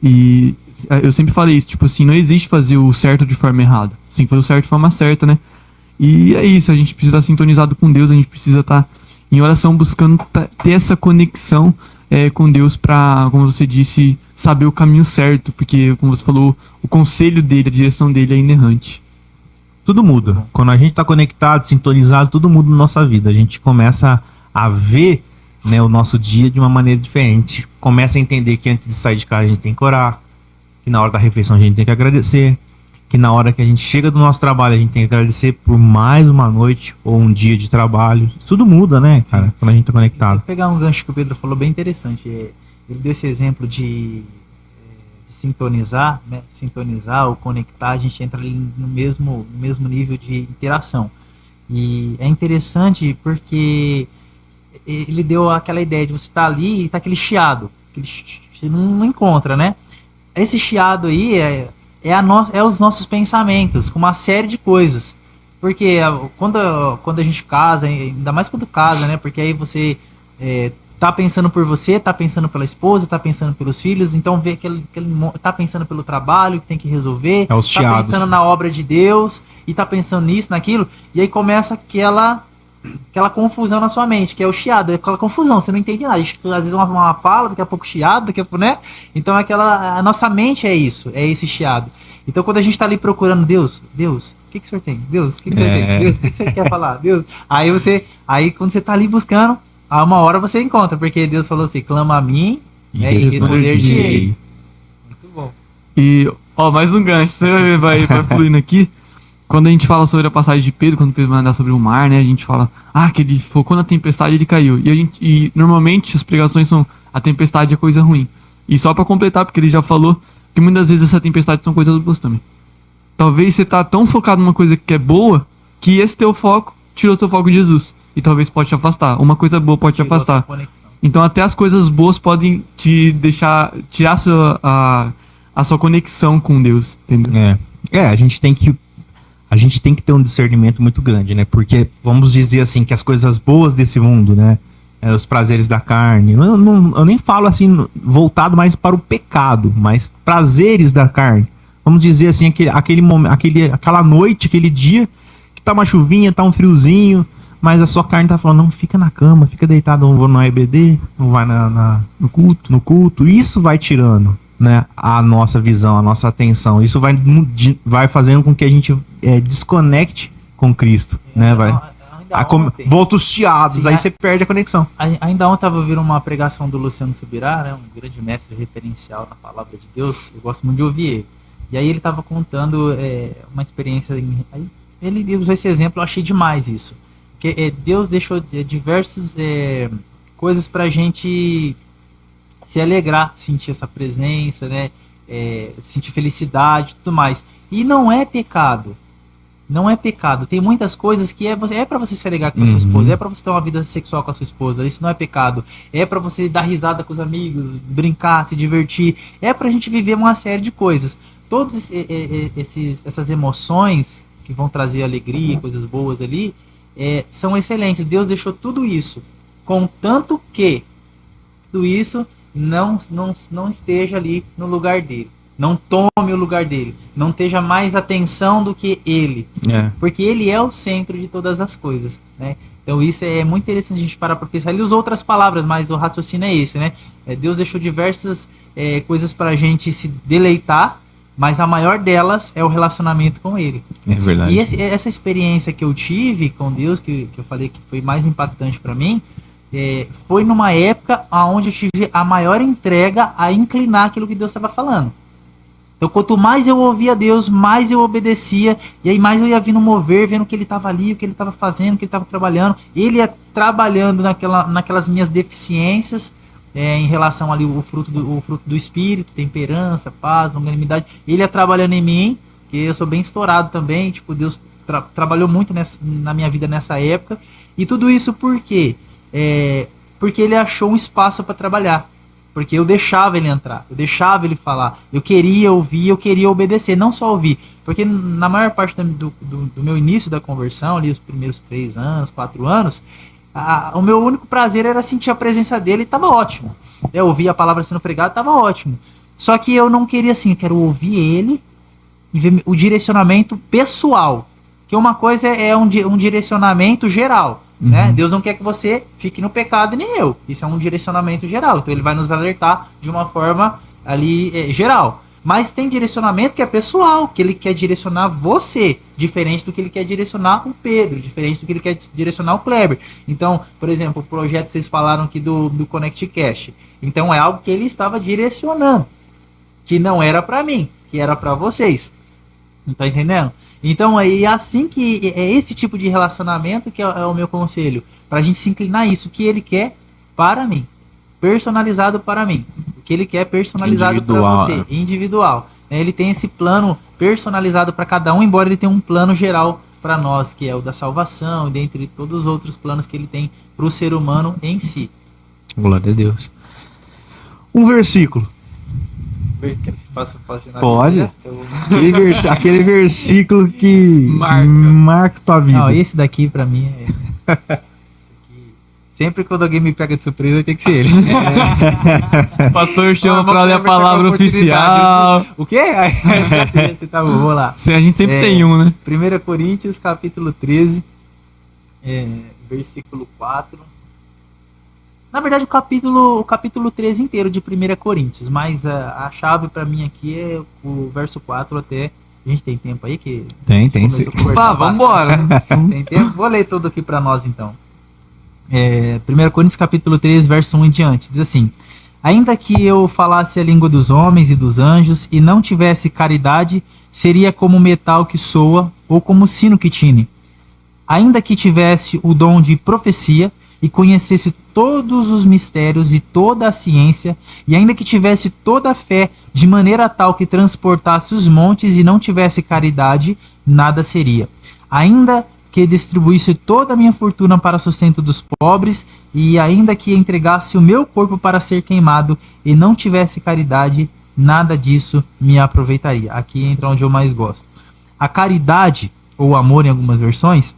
e eu sempre falei isso, tipo assim, não existe fazer o certo de forma errada. Sim, fazer o certo de forma certa, né? E é isso, a gente precisa estar sintonizado com Deus, a gente precisa estar em oração buscando ter essa conexão com Deus pra, como você disse, saber o caminho certo, porque, como você falou, o conselho dele, a direção dele é inerrante. Tudo muda. Quando a gente tá conectado, sintonizado, tudo muda na nossa vida. A gente começa a ver, né, o nosso dia de uma maneira diferente. Começa a entender que antes de sair de casa a gente tem que orar, que na hora da refeição a gente tem que agradecer, que na hora que a gente chega do nosso trabalho a gente tem que agradecer por mais uma noite ou um dia de trabalho. Tudo muda, né, cara, quando a gente tá conectado. Vou pegar um gancho que o Pedro falou bem interessante. Ele deu esse exemplo de sintonizar, né? Sintonizar ou conectar, a gente entra ali no mesmo nível de interação. E é interessante porque ele deu aquela ideia de você estar ali e tá aquele chiado, você não encontra, né? Esse chiado aí é os nossos pensamentos, com uma série de coisas. Porque quando a gente casa, ainda mais quando casa, né? Porque aí você tá pensando por você, tá pensando pela esposa, tá pensando pelos filhos, então vê que ele tá pensando pelo trabalho que tem que resolver, É os tá chiados. pensando na obra de Deus, e tá pensando nisso, naquilo, e aí começa aquela confusão na sua mente, que é o chiado, é aquela confusão, você não entende nada. Às vezes uma fala, daqui a pouco chiado, daqui a pouco, né? Então a nossa mente é isso, é esse chiado. Então quando a gente tá ali procurando Deus, o que o senhor tem? Deus, o que o senhor tem? Deus, o que o senhor quer falar? Deus. Aí quando você tá ali buscando, a uma hora você encontra, porque Deus falou assim, clama a mim, né, e responder-te-ei. Muito bom. E, ó, mais um gancho, você vai fluindo aqui. Quando a gente fala sobre a passagem de Pedro, quando Pedro vai andar sobre o mar, né, a gente fala, que ele focou na tempestade e ele caiu. E normalmente as pregações são, a tempestade é coisa ruim. E só pra completar, porque ele já falou que muitas vezes essa tempestade são coisas boas também. Talvez você tá tão focado numa coisa que é boa, que esse teu foco tirou teu foco de Jesus. E talvez pode te afastar. Uma coisa boa pode te afastar. Então até as coisas boas podem te deixar, tirar a sua conexão com Deus, entendeu? A gente tem que ter um discernimento muito grande, né? Porque vamos dizer assim que as coisas boas desse mundo, né? Os prazeres da carne. Eu nem falo assim voltado mais para o pecado, mas prazeres da carne. Vamos dizer assim, aquela noite, aquele dia que tá uma chuvinha, tá um friozinho, mas a sua carne tá falando, não, fica na cama, fica deitado, não vou no EBD, não vai no culto. Isso vai tirando, né, a nossa visão, a nossa atenção. Isso vai fazendo com que a gente desconecte com Cristo, né? Volta os chiados, aí você perde a conexão. Ainda ontem eu estava ouvindo uma pregação do Luciano Subirá, né, um grande mestre referencial na palavra de Deus. Eu gosto muito de ouvir ele. E aí ele estava contando uma experiência. Aí ele usou esse exemplo, eu achei demais isso. Porque Deus deixou diversas coisas para a gente se alegrar, sentir essa presença, né, sentir felicidade e tudo mais. E não é pecado. Não é pecado. Tem muitas coisas que é para você se alegrar com a sua esposa, é para você ter uma vida sexual com a sua esposa. Isso não é pecado. É para você dar risada com os amigos, brincar, se divertir. É pra gente viver uma série de coisas. Todas essas emoções que vão trazer alegria, coisas boas ali, são excelentes. Deus deixou tudo isso, contanto que tudo isso não esteja ali no lugar dele. Não tome o lugar dele. Não esteja mais atenção do que ele. Porque ele é o centro de todas as coisas, né? Então isso é muito interessante a gente parar para pensar. Ele usou outras palavras, mas o raciocínio é esse, né? Deus deixou diversas coisas para a gente se deleitar, mas a maior delas é o relacionamento com Ele. É verdade. E essa experiência que eu tive com Deus, que eu falei que foi mais impactante para mim, foi numa época onde eu tive a maior entrega a inclinar aquilo que Deus estava falando. Então, quanto mais eu ouvia Deus, mais eu obedecia, e aí mais eu ia vindo mover, vendo que Ele estava ali, o que Ele estava fazendo, o que Ele estava trabalhando. Ele ia trabalhando naquelas minhas deficiências, em relação ali o fruto do Espírito, temperança, paz, longanimidade. Ele ia trabalhando em mim, que eu sou bem estourado também, tipo, Deus trabalhou muito na minha vida nessa época. E tudo isso por quê? Porque Ele achou um espaço para trabalhar. Porque eu deixava ele entrar, eu deixava ele falar, eu queria ouvir, eu queria obedecer, não só ouvir. Porque na maior parte do meu início da conversão, ali os primeiros 3 anos, 4 anos, o meu único prazer era sentir a presença dele e estava ótimo. Eu ouvia a palavra sendo pregada, estava ótimo. Só que eu não queria assim, eu quero ouvir ele e ver o direcionamento pessoal. Que uma coisa é um direcionamento geral. Né? Deus não quer que você fique no pecado, nem eu. Isso é um direcionamento geral. Então ele vai nos alertar de uma forma ali geral. Mas tem direcionamento que é pessoal, que ele quer direcionar você, diferente do que ele quer direcionar o Pedro, diferente do que ele quer direcionar o Kleber. Então, por exemplo, o projeto que vocês falaram aqui do Connect Cash. Então é algo que ele estava direcionando, que não era para mim, que era para vocês. Não tá entendendo? Então, é assim que é esse tipo de relacionamento que é o meu conselho, para a gente se inclinar isso, o que ele quer para mim, personalizado para mim, o que ele quer personalizado para você, individual. Ele tem esse plano personalizado para cada um, embora ele tenha um plano geral para nós, que é o da salvação, dentre todos os outros planos que ele tem para o ser humano em si. Glória a Deus. Um versículo. Pode. Aquele versículo que marca tua vida. Não, esse daqui pra mim é... Sempre quando alguém me pega de surpresa, tem que ser ele. O pastor chama pra ler a palavra oficial. O quê? Tá bom, vou lá. A gente sempre tem um, né? 1 Coríntios, capítulo 13, versículo 4. Na verdade, o capítulo 13 inteiro de 1 Coríntios, mas a chave para mim aqui é o verso 4 até... A gente tem tempo aí? Tem sim. Vamos embora. Tem tempo? Vou ler tudo aqui para nós, então. 1 Coríntios, capítulo 13, verso 1 em diante. Diz assim: ainda que eu falasse a língua dos homens e dos anjos e não tivesse caridade, seria como metal que soa ou como sino que tine. Ainda que tivesse o dom de profecia e conhecesse todos os mistérios e toda a ciência, e ainda que tivesse toda a fé de maneira tal que transportasse os montes e não tivesse caridade, nada seria. Ainda que distribuísse toda a minha fortuna para sustento dos pobres, e ainda que entregasse o meu corpo para ser queimado e não tivesse caridade, nada disso me aproveitaria. Aqui entra onde eu mais gosto. A caridade, ou amor em algumas versões,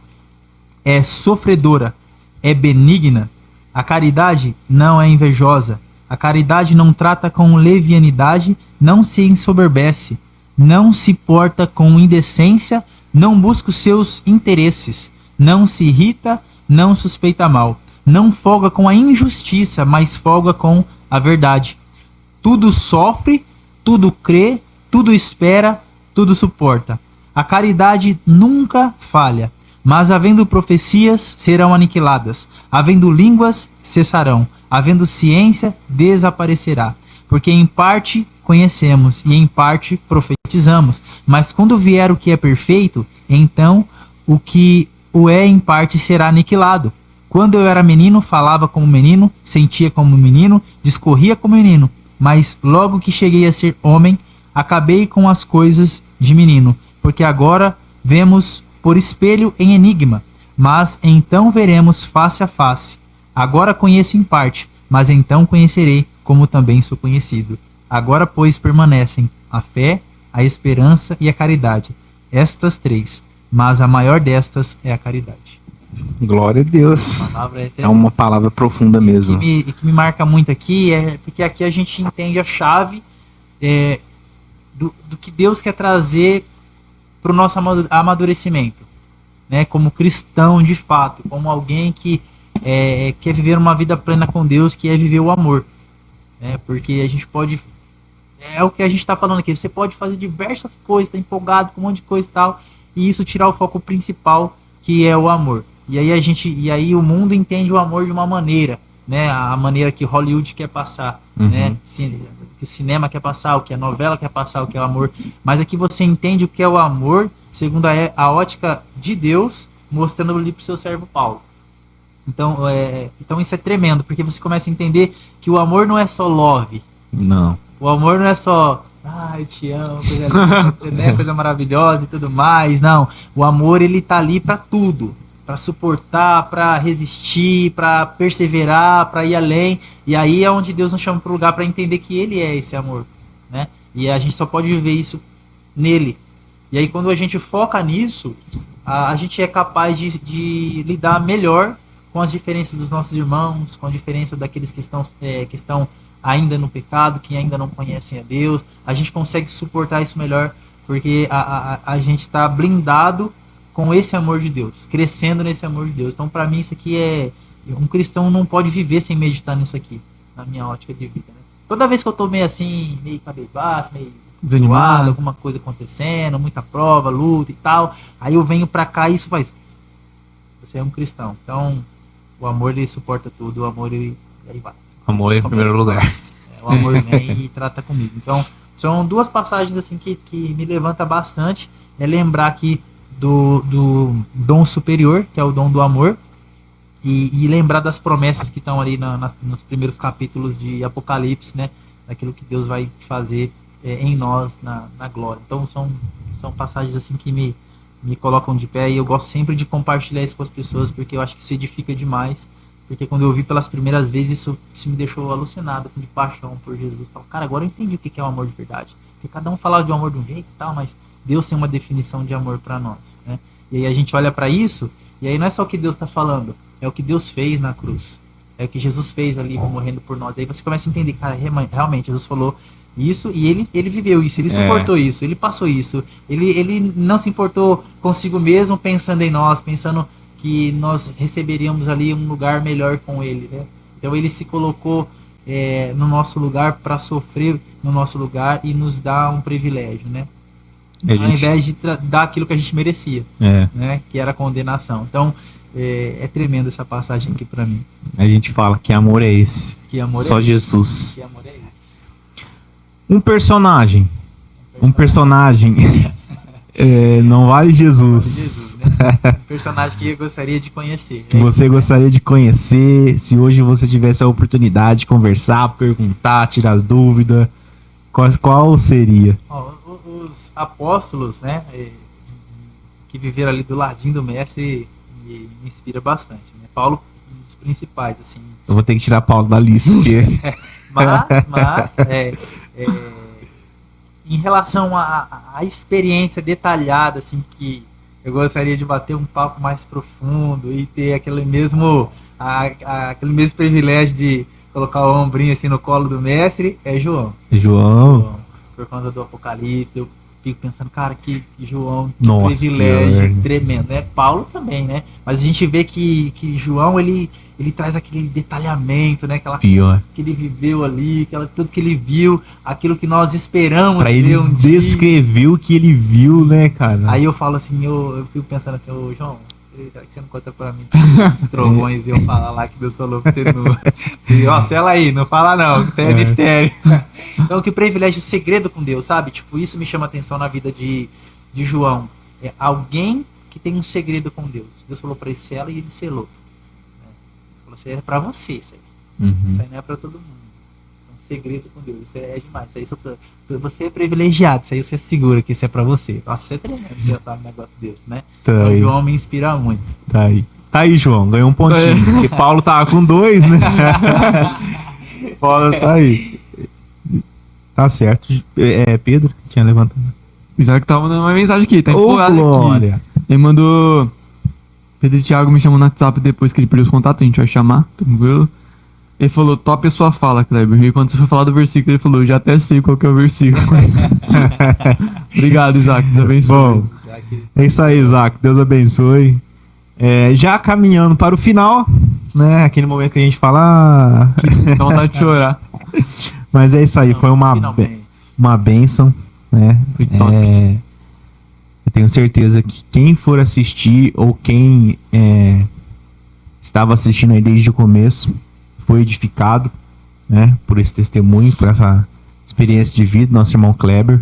é sofredora, é benigna. A caridade não é invejosa. A caridade não trata com levianidade, não se ensoberbece, não se porta com indecência, não busca os seus interesses, não se irrita, não suspeita mal, não folga com a injustiça, mas folga com a verdade. Tudo sofre, tudo crê, tudo espera, tudo suporta. A caridade nunca falha. Mas havendo profecias, serão aniquiladas. Havendo línguas, cessarão. Havendo ciência, desaparecerá. Porque em parte conhecemos e em parte profetizamos. Mas quando vier o que é perfeito, então o que o é em parte será aniquilado. Quando eu era menino, falava como menino, sentia como menino, discorria como menino. Mas logo que cheguei a ser homem, acabei com as coisas de menino. Porque agora vemos por espelho em enigma, mas então veremos face a face. Agora conheço em parte, mas então conhecerei como também sou conhecido. Agora, pois, permanecem a fé, a esperança e a caridade. Estas 3, mas a maior destas é a caridade. Glória a Deus. É uma palavra profunda mesmo. Que me marca muito aqui, porque aqui a gente entende a chave do que Deus quer trazer para o nosso amadurecimento, né? Como cristão de fato, como alguém que quer viver uma vida plena com Deus, que é viver o amor, né? Porque a gente pode é o que a gente tá falando aqui. Você pode fazer diversas coisas, tá empolgado com um monte de coisa e tal, e isso tirar o foco principal, que é o amor. E aí o mundo entende o amor de uma maneira, né? A maneira que Hollywood quer passar, né? Que o cinema quer passar, o que a novela quer passar, o que é o amor. Mas aqui você entende o que é o amor, segundo a ótica de Deus, mostrando ali pro seu servo Paulo. Então isso é tremendo, porque você começa a entender que o amor não é só love. Não. O amor não é só, eu te amo, coisa linda, né? Coisa maravilhosa e tudo mais. Não, o amor ele tá ali para tudo, para suportar, para resistir, para perseverar, para ir além. E aí é onde Deus nos chama para o lugar para entender que Ele é esse amor, né? E a gente só pode viver isso nele. E aí quando a gente foca nisso, a gente é capaz de lidar melhor com as diferenças dos nossos irmãos, com a diferença daqueles que estão ainda no pecado, que ainda não conhecem a Deus. A gente consegue suportar isso melhor, porque a gente está blindado com esse amor de Deus, crescendo nesse amor de Deus. Então, para mim, isso aqui um cristão não pode viver sem meditar nisso aqui, na minha ótica de vida, né? Toda vez que eu tô meio assim, meio cabisbaixo, meio desanimado, alguma coisa acontecendo, muita prova, luta e tal, aí eu venho para cá e isso faz... Você é um cristão. Então, o amor, ele suporta tudo, o amor, ele... aí vai. Amor em primeiro lugar. O amor vem e trata comigo. Então, são duas passagens assim que me levanta bastante. É lembrar aqui do dom superior, que é o dom do amor, e lembrar das promessas que estão ali nos primeiros capítulos de Apocalipse, né? Daquilo que Deus vai fazer em nós, na glória. Então, são passagens assim que me colocam de pé, e eu gosto sempre de compartilhar isso com as pessoas, porque eu acho que isso edifica demais. Porque quando eu vi pelas primeiras vezes, isso me deixou alucinado, assim, de paixão por Jesus. Eu falo, cara, agora eu entendi o que é o amor de verdade. Porque cada um fala de um amor de um jeito e tal, mas Deus tem uma definição de amor para nós, né? E aí a gente olha para isso, e aí não é só o que Deus está falando, é o que Deus fez na cruz. É o que Jesus fez ali, morrendo por nós. Aí você começa a entender, cara, realmente, Jesus falou isso, e ele viveu isso, ele suportou isso, ele passou isso. Ele não se importou consigo mesmo, pensando em nós, pensando que nós receberíamos ali um lugar melhor com ele, né? Então ele se colocou no nosso lugar para sofrer no nosso lugar e nos dar um privilégio, né? Ao invés de dar aquilo que a gente merecia, né? Que era a condenação. Então é tremendo essa passagem aqui para mim. A gente fala que amor é esse. Que amor só é Jesus. Esse. Que amor é esse. Um personagem. Não vale Jesus. Né? Um personagem que eu gostaria de conhecer. Que você gostaria de conhecer. Se hoje você tivesse a oportunidade de conversar, perguntar, tirar dúvida, qual seria? Os apóstolos, né, que viveram ali do ladinho do mestre, me inspira bastante, né? Paulo, um dos principais, assim. Eu vou ter que tirar Paulo da lista. mas em relação à experiência detalhada, assim, que eu gostaria de bater um papo mais profundo e ter aquele mesmo privilégio de colocar o ombrinho assim no colo do mestre, é João. Por conta do Apocalipse, eu fico pensando, cara, que João, que privilégio tremendo, né? Paulo também, né? Mas a gente vê que João, ele traz aquele detalhamento, né? Que ele viveu ali, tudo que ele viu, aquilo que nós esperamos pra ele descreveu o que ele viu, né, cara? Aí eu falo assim, eu fico pensando assim, ô João, será que você não conta pra mim os trovões iam falar lá que Deus falou pra você não... Sela aí, não fala não, isso é mistério. Então, que privilégio, segredo com Deus, sabe? Tipo, isso me chama atenção na vida de João. É alguém que tem um segredo com Deus. Deus falou pra ele, sela, e ele selou. Deus falou assim, é pra você isso aí. Isso aí não é pra todo mundo. É um segredo com Deus, isso é demais. Isso aí você é privilegiado, isso aí você segura que isso é pra você. Nossa, você é tremendo de pensar no negócio de Deus, né? Então, João me inspira muito. Tá aí, João, ganhou um pontinho. Porque Paulo tava com 2, né? Paulo tá aí. Tá certo. Pedro tinha levantado. Isaac tá mandando uma mensagem aqui, tá empolgado glória. Aqui. Ele mandou... Pedro e Thiago me chamam no WhatsApp depois que ele perdeu os contatos, a gente vai chamar, tranquilo. Ele falou, top a sua fala, Kleber. E quando você foi falar do versículo, ele falou, eu já até sei qual que é o versículo. Obrigado, Isaac, Deus abençoe. Bom, é isso aí, Isaac, Deus abençoe. Já caminhando para o final, né? Aquele momento que a gente fala... Dá vontade de chorar. Mas é isso aí, foi uma uma bênção, né? Foi top. Eu tenho certeza que quem for assistir ou quem estava assistindo aí desde o começo foi edificado, né? Por esse testemunho, por essa experiência de vida, nosso irmão Kleber,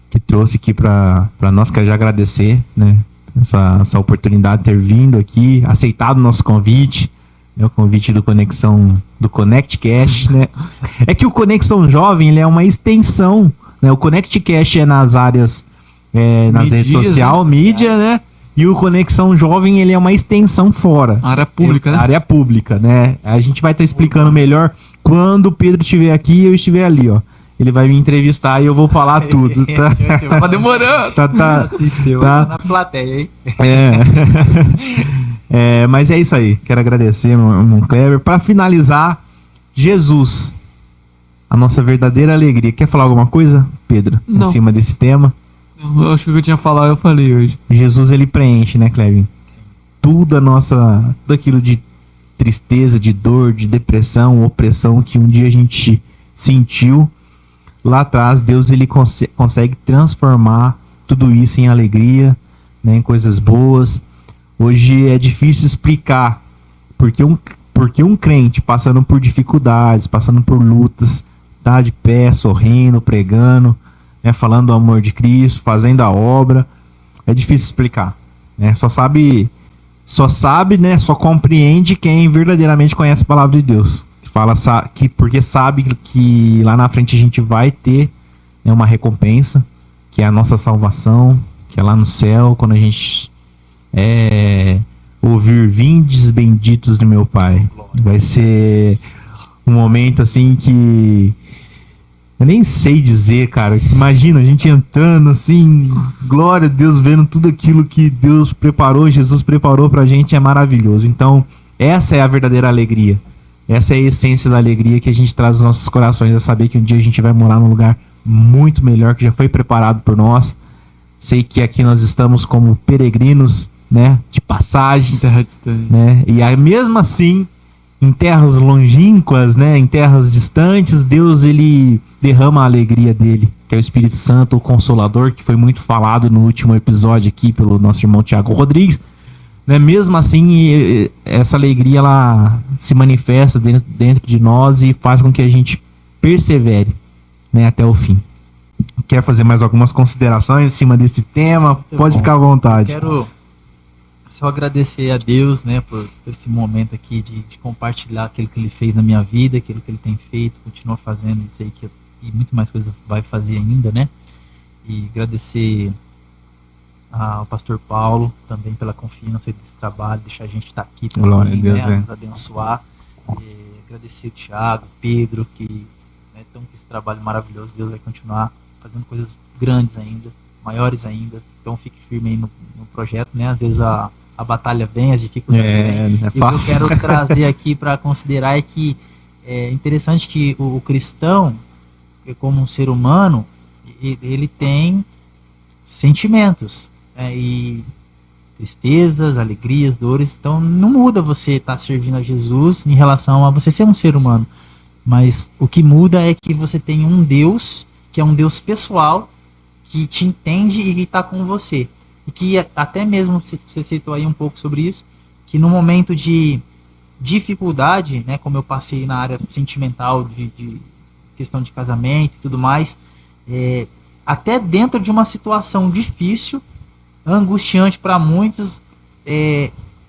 que trouxe aqui para nós. Quero já agradecer, né? Essa oportunidade de ter vindo aqui, aceitado o nosso convite, né? O convite do ConnectCast, né? É que o Conexão Jovem, ele é uma extensão, né? O ConnectCast é nas áreas, nas redes sociais, mídia, né? E o Conexão Jovem, ele é uma extensão fora. Área pública, né? Área pública, né? A gente vai estar explicando melhor quando o Pedro estiver aqui e eu estiver ali, ó. Ele vai me entrevistar e eu vou falar tudo, tá? Tá demorando. Tá. Na plateia, hein? Mas é isso aí. Quero agradecer, meu irmão Kleber. Para finalizar, Jesus, a nossa verdadeira alegria. Quer falar alguma coisa, Pedro? Não. Em cima desse tema? Eu acho que o que eu tinha falado, eu falei hoje. Jesus, ele preenche, né, Kleber? Tudo aquilo de tristeza, de dor, de depressão, opressão que um dia a gente sentiu. Lá atrás, Deus ele consegue transformar tudo isso em alegria, né, em coisas boas. Hoje é difícil explicar porque um crente passando por dificuldades, passando por lutas, tá de pé, sorrindo, pregando, né, falando do amor de Cristo, fazendo a obra. É difícil explicar, né? Só compreende quem verdadeiramente conhece a palavra de Deus. Porque sabe que lá na frente a gente vai ter, né, uma recompensa, que é a nossa salvação, que é lá no céu, quando a gente ouvir vindes benditos do meu Pai. Vai ser um momento assim que eu nem sei dizer, cara. Imagina a gente entrando assim, glória a Deus, vendo tudo aquilo que Deus preparou, Jesus preparou pra gente, é maravilhoso. Então, essa é a verdadeira alegria. Essa é a essência da alegria que a gente traz aos nossos corações, é saber que um dia a gente vai morar num lugar muito melhor, que já foi preparado por nós. Sei que aqui nós estamos como peregrinos, né, de passagem, né, e mesmo assim, em terras longínquas, né, em terras distantes, Deus ele derrama a alegria dele, que é o Espírito Santo, o Consolador, que foi muito falado no último episódio aqui pelo nosso irmão Thiago Rodrigues. Né? Mesmo assim, essa alegria ela se manifesta dentro de nós e faz com que a gente persevere, né, até o fim. Quer fazer mais algumas considerações em cima desse tema? Pode ficar à vontade. Quero só agradecer a Deus, né, por esse momento aqui de compartilhar aquilo que Ele fez na minha vida, aquilo que Ele tem feito, continua fazendo, e sei que e muito mais coisas vai fazer ainda, né? E agradecer ao pastor Paulo também pela confiança desse trabalho, deixar a gente estar aqui também, né, nos abençoar. Agradecer o Thiago, Pedro, que, né, estão com esse trabalho maravilhoso. Deus vai continuar fazendo coisas grandes ainda, maiores ainda. Então fique firme aí no projeto, né? Às vezes a batalha vem, as dificuldades vêm. É e o que eu quero trazer aqui para considerar é que é interessante que o cristão, como um ser humano, ele tem sentimentos, e tristezas, alegrias, dores. Então não muda você estar servindo a Jesus em relação a você ser um ser humano, mas o que muda é que você tem um Deus que é um Deus pessoal, que te entende e que está com você, e que até mesmo você citou aí um pouco sobre isso, que no momento de dificuldade, né, como eu passei na área sentimental de questão de casamento e tudo mais, até dentro de uma situação difícil, angustiante para muitos,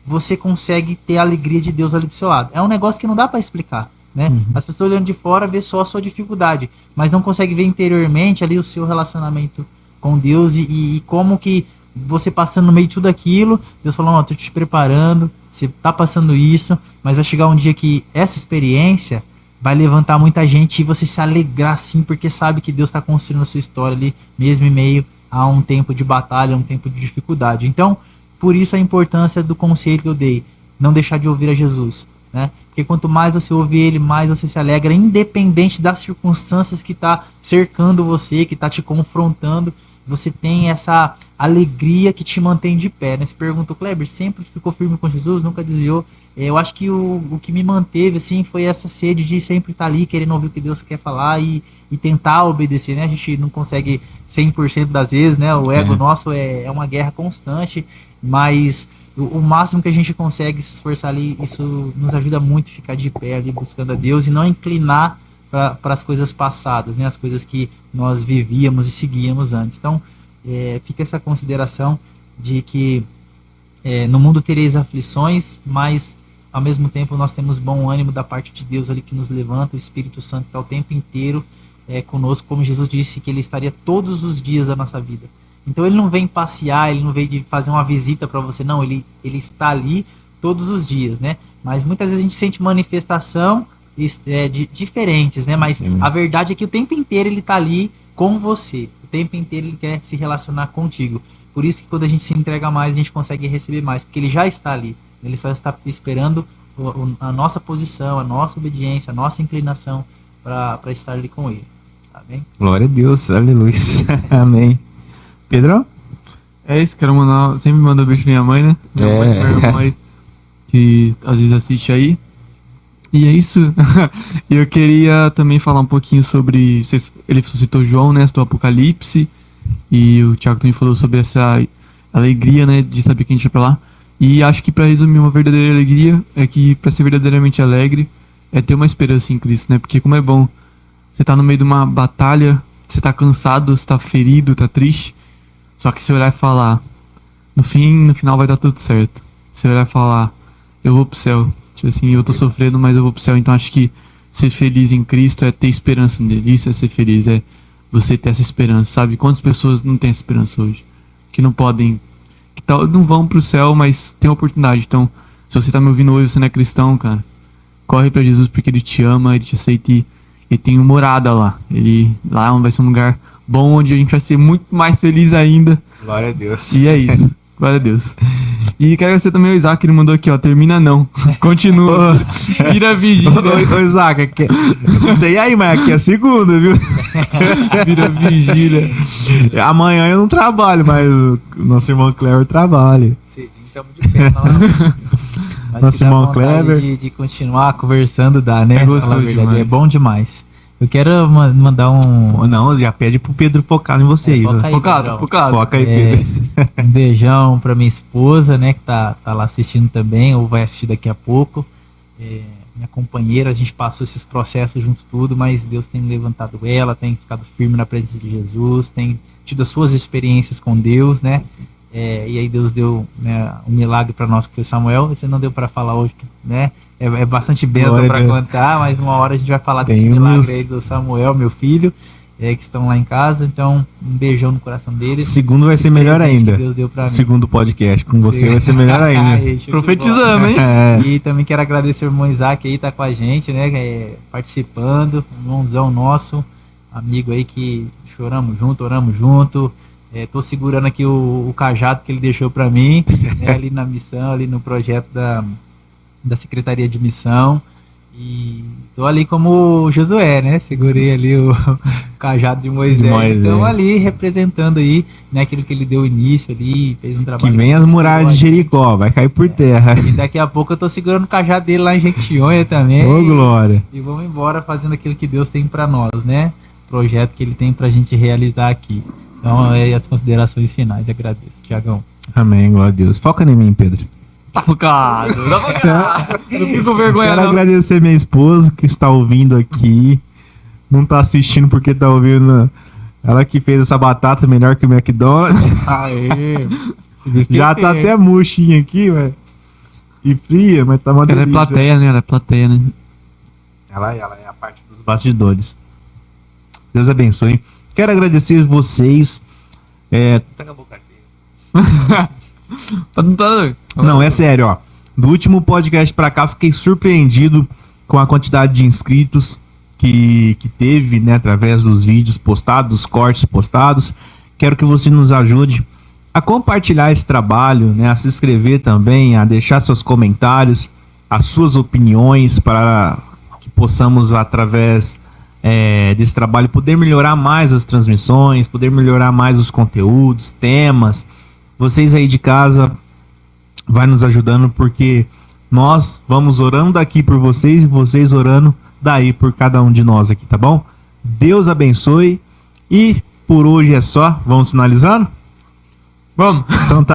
você consegue ter a alegria de Deus ali do seu lado. É um negócio que não dá para explicar, né? As pessoas olhando de fora vê só a sua dificuldade, mas não consegue ver interiormente ali o seu relacionamento com Deus e como que você passando no meio de tudo aquilo, Deus falando, ó, tô te preparando, você tá passando isso, mas vai chegar um dia que essa experiência vai levantar muita gente e você se alegrar sim, porque sabe que Deus está construindo a sua história ali, mesmo em meio a um tempo de batalha, um tempo de dificuldade. Então, por isso a importância do conselho que eu dei, não deixar de ouvir a Jesus, né? Porque quanto mais você ouvir Ele, mais você se alegra, independente das circunstâncias que está cercando você, que está te confrontando, você tem essa alegria que te mantém de pé, né? Você pergunta, Kleber, sempre ficou firme com Jesus, nunca desviou? eu acho que o que me manteve, assim, foi essa sede de sempre estar ali, querendo ouvir o que Deus quer falar e tentar obedecer, né? A gente não consegue 100% das vezes, né? O ego nosso é uma guerra constante, mas o máximo que a gente consegue se esforçar ali, isso nos ajuda muito a ficar de pé ali buscando a Deus e não inclinar para as coisas passadas, né? As coisas que nós vivíamos e seguíamos antes. Então, fica essa consideração de que no mundo tereis aflições, mas ao mesmo tempo nós temos bom ânimo da parte de Deus ali que nos levanta, o Espírito Santo está o tempo inteiro conosco, como Jesus disse que ele estaria todos os dias da nossa vida. Então ele não vem passear, ele não vem de fazer uma visita para você, não, ele está ali todos os dias, né? Mas muitas vezes a gente sente manifestação diferentes, né? Mas a verdade é que o tempo inteiro ele está ali com você, o tempo inteiro ele quer se relacionar contigo. Por isso que quando a gente se entrega mais, a gente consegue receber mais, porque ele já está ali. Ele só está esperando a nossa posição, a nossa obediência, a nossa inclinação para estar ali com ele. Amém? Glória a Deus, aleluia. Amém. Pedrão? É isso, quero mandar. Sempre mando um beijo pra minha mãe, né? Minha mãe, que às vezes assiste aí. E é isso. Eu queria também falar um pouquinho sobre. Ele citou João, né? Do Apocalipse. E o Thiago também falou sobre essa alegria, né? De saber que a gente vai pra lá. E acho que para resumir, uma verdadeira alegria é que para ser verdadeiramente alegre é ter uma esperança em Cristo, né? Porque como é bom, você tá no meio de uma batalha, você tá cansado, você tá ferido, tá triste, só que você olhar e falar, no final vai dar tudo certo. Você olhar e falar, eu vou pro céu. Tipo assim, eu tô sofrendo, mas eu vou pro céu. Então acho que ser feliz em Cristo é ter esperança nele. Isso é ser feliz, é você ter essa esperança, sabe? Quantas pessoas não têm essa esperança hoje? Que não podem... não vão pro céu, mas tem oportunidade. Então, se você tá me ouvindo hoje e você não é cristão, cara, corre pra Jesus porque ele te ama, ele te aceita e tem uma morada lá. Lá vai ser um lugar bom, onde a gente vai ser muito mais feliz ainda. Glória a Deus. E é isso. Glória a Deus. E quero agradecer também o Isaac, ele mandou aqui, ó, termina não. Continua. Vira vigília. Ô Isaac, não sei aí, mas aqui é a segunda, viu? Vira vigília. Amanhã eu não trabalho, mas o nosso irmão Clever trabalha. Cedinho, estamos de pé lá. Nosso irmão Clever. De continuar conversando dá, né? É gostoso demais. É bom demais. Eu quero mandar um... Não, já pede pro Pedro focar em você aí. Foca aí, Focado. Foca aí, Pedro. Um beijão pra minha esposa, né? Que tá lá assistindo também, ou vai assistir daqui a pouco. Minha companheira, a gente passou esses processos junto tudo, mas Deus tem levantado ela, tem ficado firme na presença de Jesus, tem tido as suas experiências com Deus, né? E aí Deus deu, né, um milagre para nós que foi Samuel. Você não deu para falar hoje, né? É bastante bênção para contar, mas uma hora a gente vai falar desse milagre aí do Samuel, meu filho, que estão lá em casa. Então, um beijão no coração deles. Segundo vai ser melhor ainda. Deus deu pra mim. Segundo podcast com você vai ser melhor ainda. Profetizamos, hein? E também quero agradecer o irmão Isaac aí, tá com a gente, né? Participando, irmãozão nosso, amigo aí que choramos junto, oramos junto. Tô segurando aqui o cajado que ele deixou para mim, né, ali na missão, ali no projeto da Secretaria de Missão. E tô ali como Josué, né? Segurei ali o cajado de Moisés. Então ali representando aí, né, aquilo que ele deu início ali, fez um trabalho. Que vem as muralhas de Jericó, vai cair por terra. E daqui a pouco eu tô segurando o cajado dele lá em Jequitinhonha também. Ô, glória. E vamos embora fazendo aquilo que Deus tem para nós, né? Projeto que ele tem pra gente realizar aqui. Então, as considerações finais, agradeço, Tiagão. Amém, glória a Deus. Foca em mim, Pedro. Tá focado. Não fico com vergonha, Quero não. agradecer minha esposa que está ouvindo aqui. Não tá assistindo porque tá ouvindo. Ela que fez essa batata melhor que o McDonald's. Aê! Já tá até murchinha aqui, velho. E fria, mas tá uma Ela é delícia. plateia, né? Ela é plateia, né? Ela é a parte dos bastidores. Deus abençoe. Quero agradecer vocês. Pega a boca aqui. Não, é sério, ó. Do último podcast pra cá, fiquei surpreendido com a quantidade de inscritos que teve, né, através dos vídeos postados, dos cortes postados. Quero que você nos ajude a compartilhar esse trabalho, né, a se inscrever também, a deixar seus comentários, as suas opiniões, para que possamos, através desse trabalho, poder melhorar mais as transmissões, poder melhorar mais os conteúdos, temas. Vocês aí de casa vai nos ajudando, porque nós vamos orando daqui por vocês e vocês orando daí por cada um de nós aqui, tá bom? Deus abençoe e por hoje é só. Vamos finalizando? Vamos! Então tá.